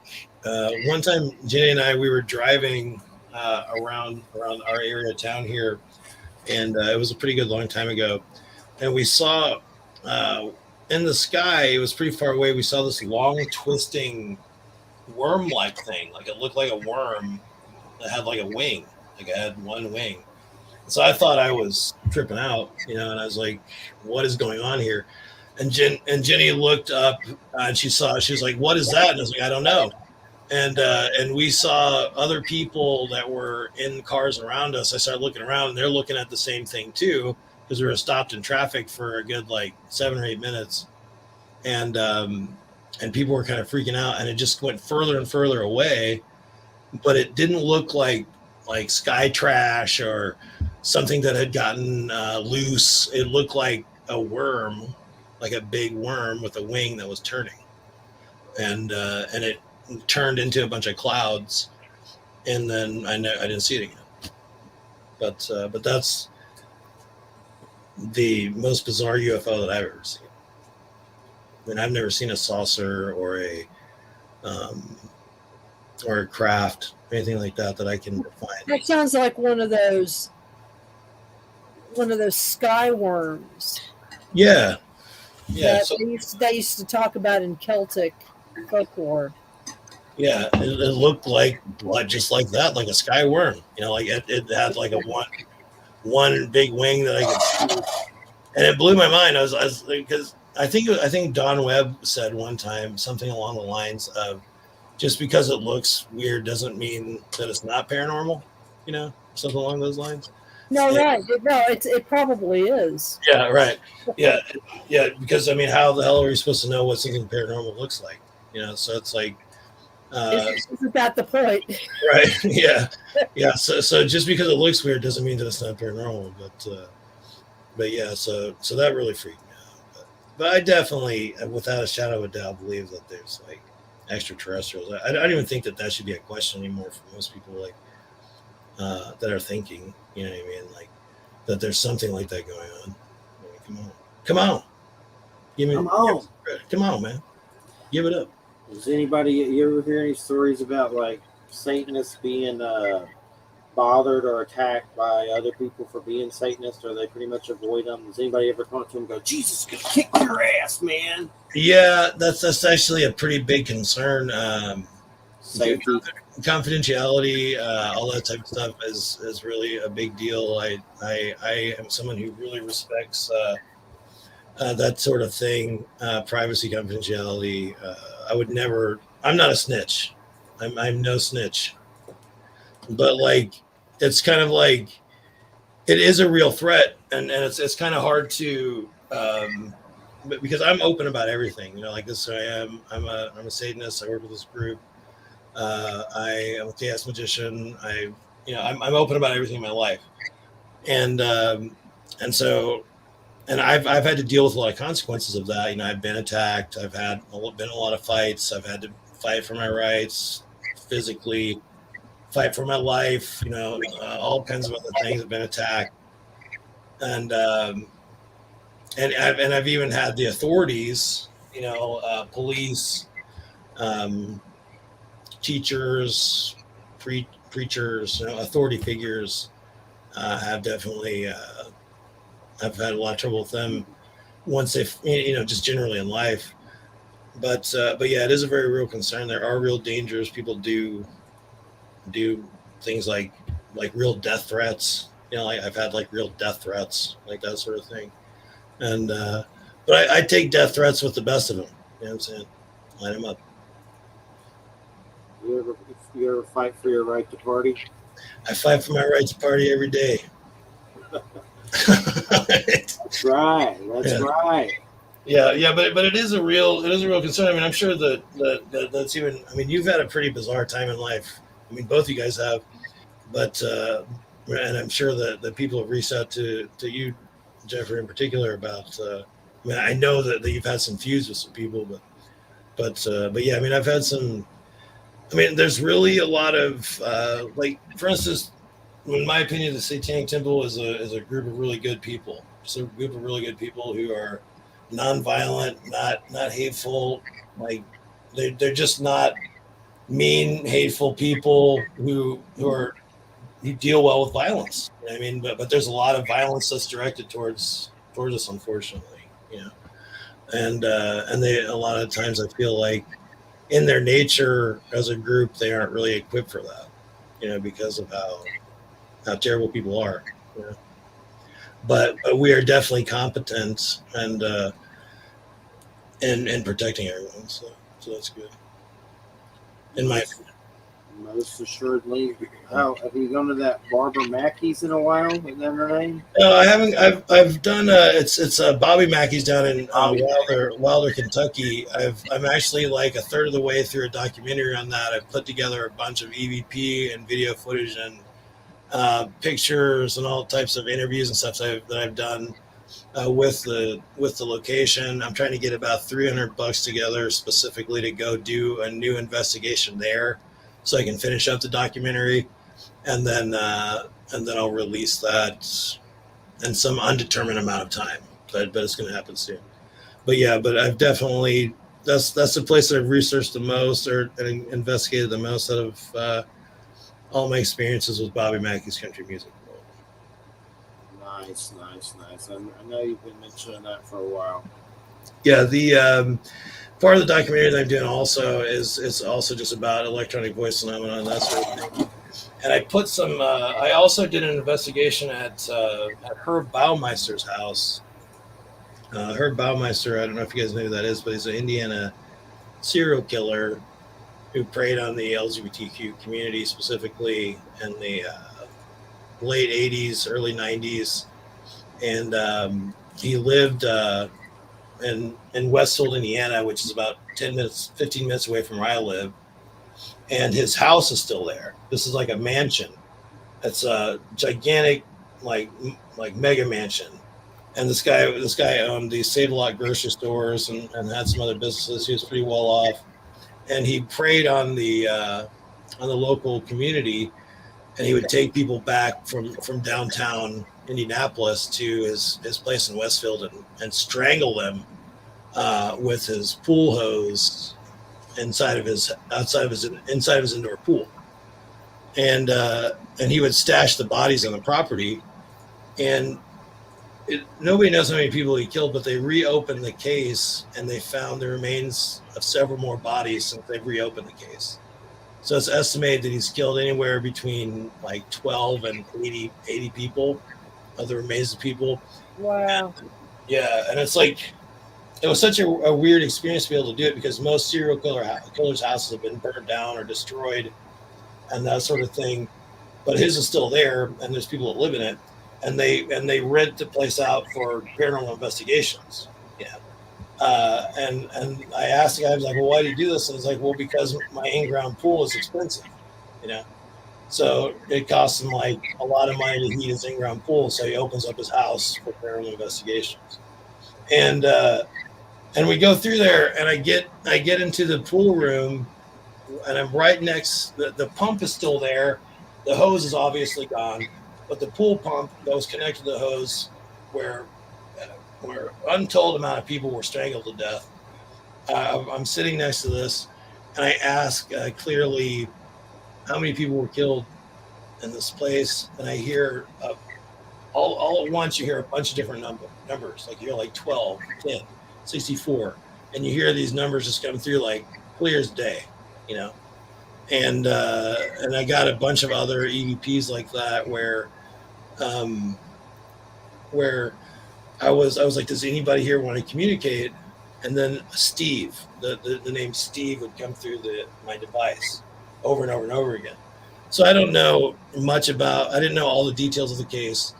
one time, Jenny and I, we were driving around our area of town here, and it was a pretty good long time ago, and we saw uh, in the sky. It was pretty far away. We saw this long twisting worm-like thing, like it looked like a worm that had like a wing, like it had one wing. So I thought I was tripping out, and I was like, "What is going on here?" And Jenny looked up and she was like, "What is that?" And I was like, "I don't know." And we saw other people that were in cars around us. I started looking around, and they're looking at the same thing too, because we were stopped in traffic for a good like 7 or 8 minutes, and people were kind of freaking out, and it just went further and further away, but it didn't look like sky trash or something that had gotten loose. It looked like a worm, like a big worm with a wing that was turning, and it turned into a bunch of clouds, and then I didn't see it again. But that's the most bizarre UFO that I've ever seen. I mean, I've never seen a saucer or a craft, anything like that I can define. That sounds like one of those sky worms. Yeah. That they used to talk about in Celtic folklore. Yeah, it looked like blood, just like that, like a sky worm. Like it had like a one big wing that I could see, and it blew my mind. I was because I think Don Webb said one time something along the lines of, just because it looks weird doesn't mean that it's not paranormal. Something along those lines. No, right? No, it probably is. Yeah, right. Yeah, because I mean, how the hell are we supposed to know what something paranormal looks like? So it's like. Isn't that the point? Right. Yeah. So just because it looks weird doesn't mean that it's not paranormal. But yeah. So that really freaked me out. But I definitely, without a shadow of a doubt, believe that there's like extraterrestrials. I don't even think that should be a question anymore for most people, like that are thinking. You know what I mean? Like that there's something like that going on. I mean, come on. Come on, man. Give it up. Does anybody, you ever hear any stories about like Satanists being bothered or attacked by other people for being Satanists, or they pretty much avoid them? Does anybody ever come up to them and go, "Jesus is gonna kick your ass, man"? Yeah, that's actually a pretty big concern. Safety, confidentiality, all that type of stuff is really a big deal. I am someone who really respects that sort of thing, privacy, confidentiality. I would never. I'm not a snitch. I'm no snitch. But like, it's kind of like, it is a real threat, and it's kind of hard to, because I'm open about everything. Like this. I am. I'm a Satanist. I work with this group. I am a chaos magician. I'm open about everything in my life, and so. And I've had to deal with a lot of consequences of that. I've been attacked. I've been in a lot of fights. I've had to fight for my rights, physically fight for my life. All kinds of other things. I've been attacked, and I've even had the authorities, police, teachers, preachers, authority figures, have definitely. I've had a lot of trouble with them once they've, just generally in life. But yeah, it is a very real concern. There are real dangers. People do things like real death threats. I've had like real death threats, like that sort of thing. And but I take death threats with the best of them. You know what I'm saying? Line them up. You ever fight for your right to party? I fight for my right to party every day. That's right. Right. Yeah, but it is a real concern. I mean, I'm sure that's even. I mean, you've had a pretty bizarre time in life. I mean, both you guys have, but and I'm sure that people have reached out to you, Jeffrey, in particular about. I mean, I know that you've had some feuds with some people, but yeah, I mean, I've had some. I mean, there's really a lot of like, for instance. In my opinion, the Satanic Temple is a group of really good people. It's a group of really good people who are nonviolent, not hateful. Like they're just not mean, hateful people who deal well with violence. I mean, but there's a lot of violence that's directed towards us, unfortunately. And they, a lot of times, I feel like in their nature as a group, they aren't really equipped for that. Because of how terrible people are, but we are definitely competent, and and protecting everyone. So that's good. In my Most assuredly. How have you gone to that Barbara Mackey's in a while? Isn't that her name? No, I haven't. I've done. It's Bobby Mackey's down in Bobby Wilder, Kentucky. I'm actually like a third of the way through a documentary on that. I've put together a bunch of EVP and video footage and pictures and all types of interviews and stuff that I've done with the location. I'm trying to get about $300 together specifically to go do a new investigation there, so I can finish up the documentary, and then I'll release that in some undetermined amount of time. But it's going to happen soon. But yeah, but I've definitely that's the place that I've researched the most and investigated the most out of all my experiences with Bobby Mackey's country music world. Nice. I know you've been mentioning that for a while. Yeah, the part of the documentary that I'm doing also is also just about electronic voice phenomena and that sort of thing. And I put some. I also did an investigation at Herb Baumeister's house. Herb Baumeister, I don't know if you guys know who that is, but he's an Indiana serial killer who preyed on the LGBTQ community, specifically in the late 80s, early 90s. And he lived in Westfield, Indiana, which is about 15 minutes away from where I live. And his house is still there. This is like a mansion. It's a gigantic, like mega mansion. And this guy owned the Save-A-Lot grocery stores and had some other businesses. He was pretty well off. And he preyed on the local community, and he would take people back from downtown Indianapolis to his place in Westfield and strangle them with his pool hose inside of his indoor pool, and he would stash the bodies on the property, and nobody knows how many people he killed, but they reopened the case and they found the remains of several more bodies since they've reopened the case. So it's estimated that he's killed anywhere between like 12 and 80 people of the remains of people. Wow. And it's like, it was such a weird experience to be able to do it, because most serial killers' houses have been burned down or destroyed and that sort of thing. But his is still there, and there's people that live in it, and they rent the place out for paranormal investigations. Yeah. And I asked the guy, I was like, well, why do you do this? And he's like, well, because my in-ground pool is expensive, So it costs him like a lot of money to heat his in-ground pool. So he opens up his house for paranormal investigations. And we go through there, and I get into the pool room, and I'm right next. The pump is still there. The hose is obviously gone, but the pool pump that was connected to the hose, where untold amount of people were strangled to death. I'm sitting next to this, and I ask clearly how many people were killed in this place, and I hear all at once you hear a bunch of different numbers. Like you hear like 12, 10, 64, and you hear these numbers just come through like clear as day, And I got a bunch of other EVPs like that where I was like, does anybody here want to communicate? And then Steve, the name Steve would come through my device over and over and over again. So I don't know much I didn't know all the details of the case.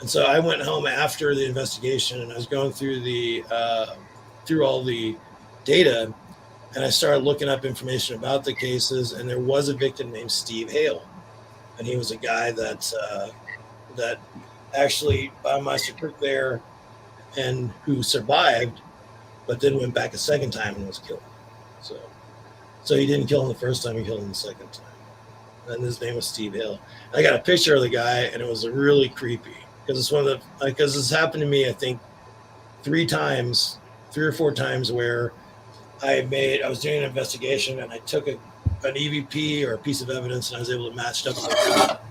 And so I went home after the investigation, and I was going through through all the data, and I started looking up information about the cases, and there was a victim named Steve Hale. And he was a guy that actually Baumeister took there and who survived, but then went back a second time and was killed. So he didn't kill him the first time, he killed him the second time. And his name was Steve Hale. I got a picture of the guy, and it was really creepy, because because it's happened to me, I think 3 or 4 times, where I was doing an investigation, and I took an EVP or a piece of evidence, and I was able to match it up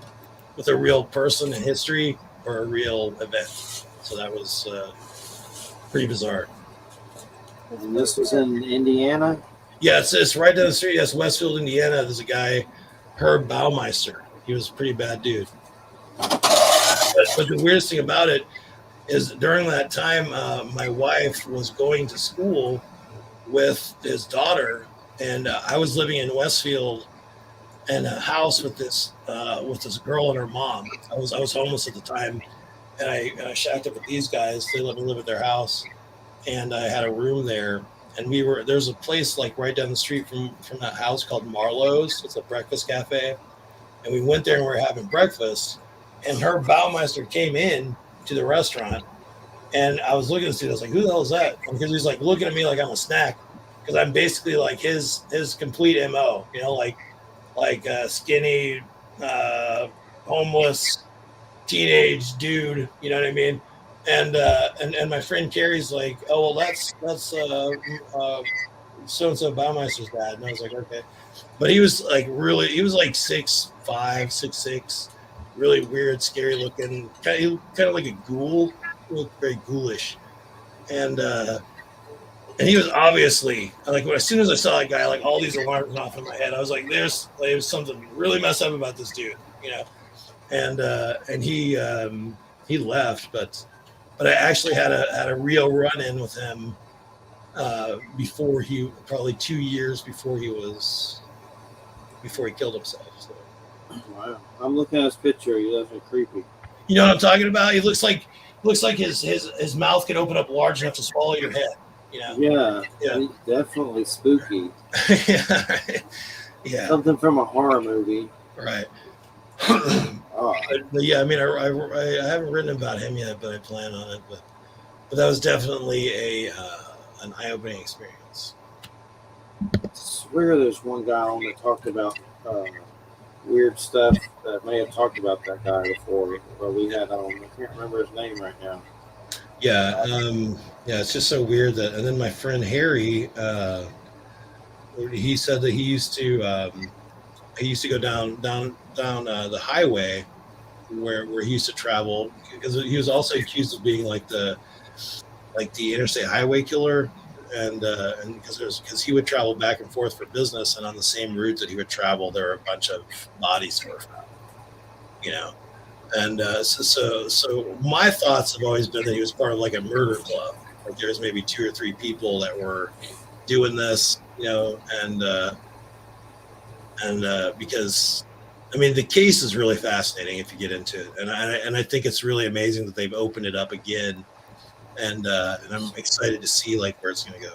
with a real person in history or a real event. So that was pretty bizarre. And this was in Indiana? Yeah, it's right down the street. Yes, Westfield, Indiana. There's a guy, Herb Baumeister. He was a pretty bad dude. But the weirdest thing about it is during that time, my wife was going to school with his daughter, and I was living in Westfield in a house with this girl and her mom. I was homeless at the time, and I shacked up with these guys. They let me live at their house, and I had a room there. And there's a place like right down the street from that house called Marlowe's. It's a breakfast cafe, and we went there and we were having breakfast. And her Baumeister came in to the restaurant, and I was looking at this dude. I was like, "Who the hell is that?" Because he's like looking at me like I'm a snack, because I'm basically like his complete mo. You know, like skinny, homeless, teenage dude. You know what I mean? And my friend Carrie's like, "Oh well, that's so and so Baumeister's dad," and I was like, "Okay," but he was like 6'5", 6'6", really weird, scary looking, kind of like a ghoul. He looked very ghoulish, and he was obviously like, as soon as I saw that guy, like all these alarms went off in my head. I was like, there's something really messed up about this dude, you know, and he left, but I actually had a real run in with him before probably 2 years before he killed himself. So. Wow, I'm looking at his picture. He doesn't creepy. You know what I'm talking about? He looks like his mouth could open up large enough to swallow your head. You know? Yeah. He's definitely spooky. Yeah. Something from a horror movie. Right. Oh. But yeah, I mean, I haven't written about him yet, but I plan on it. But that was definitely an eye-opening experience. I swear there's one guy on that talked about weird stuff that may have talked about that guy before, but we had on. I can't remember his name right now. Yeah, it's just so weird that. And then my friend Harry, he said that he used to go down the highway where he used to travel, because he was also accused of being like the interstate highway killer, and because he would travel back and forth for business, and on the same route that he would travel, there were a bunch of bodies that were found, you know. And so my thoughts have always been that he was part of like a murder club. Like there's maybe 2 or 3 people that were doing this, you know, and because I mean the case is really fascinating if you get into it, and I think it's really amazing that they've opened it up again, and I'm excited to see like where it's going to go.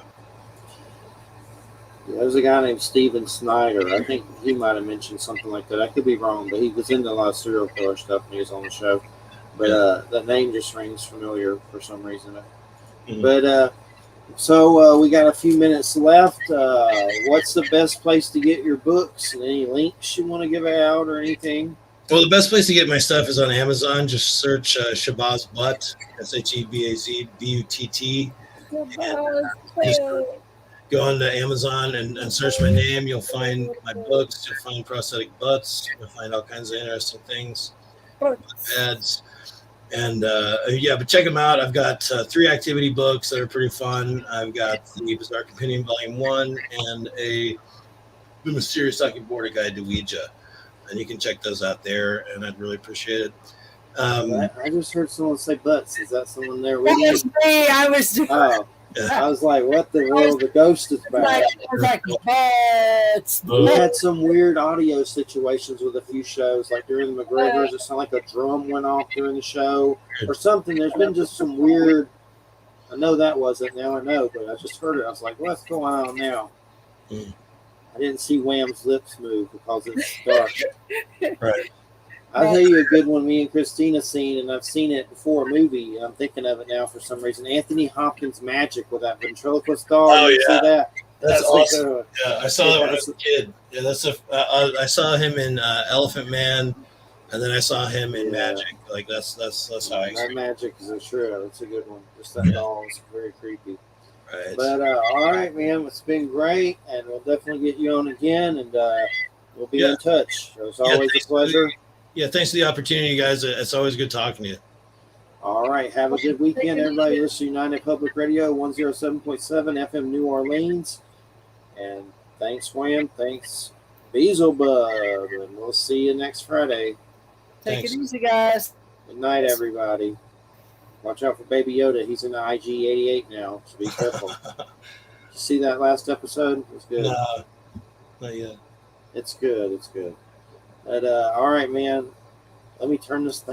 There's a guy named Steven Snyder. I think he might have mentioned something like that. I could be wrong, but he was into a lot of serial killer stuff when he was on the show. But that name just rings familiar for some reason. Mm-hmm. But so we got a few minutes left. What's the best place to get your books? And any links you want to give out or anything? Well, the best place to get my stuff is on Amazon. Just search Shebaz Butt, Shebaz Butt. Go on to Amazon and search my name. You'll find my books. You'll find prosthetic butts. You'll find all kinds of interesting things. Ads. And but check them out. I've got 3 activity books that are pretty fun. I've got the Bizarre Companion Volume 1 and The Mysterious Talking Border Guide to Ouija. And you can check those out there, and I'd really appreciate it. I just heard someone say butts. Is that someone there with you? That was me. I was. Oh. Yeah. I was like, what the world? The ghost is back. I was like, butts. We had some weird audio situations with a few shows, like during the McGregors. It sounded like a drum went off during the show or something. There's been just some weird. I know that wasn't. Now I know, but I just heard it. I was like, what's going on now? I didn't see Wham's lips move because it's dark. Right. I'll tell you a good one me and Christina seen, and I've seen it before a movie, and I'm thinking of it now for some reason. Anthony Hopkins' Magic with that ventriloquist dog. Oh, yeah. See that? That's awesome. Yeah, I saw that when I was a kid. Yeah, I saw him in Elephant Man, and then I saw him in Magic. Like that's how I. That Magic is a true. That's a good one. Just that dog is very creepy. Right. But all right, man, it's been great, and we'll definitely get you on again, and we'll be in touch. It's always a pleasure. Yeah, thanks for the opportunity, guys. It's always good talking to you. All right. Have a good weekend, everybody. Listen to United Public Radio, 107.7 FM New Orleans. And thanks, Wham. Thanks, Beelzebub. And we'll see you next Friday. Take it easy, guys. Good night, everybody. Watch out for Baby Yoda. He's in the IG-88 now, so be careful. See that last episode? It's good. No, not yet. It's good. It's good. But all right, man. Let me turn this thing.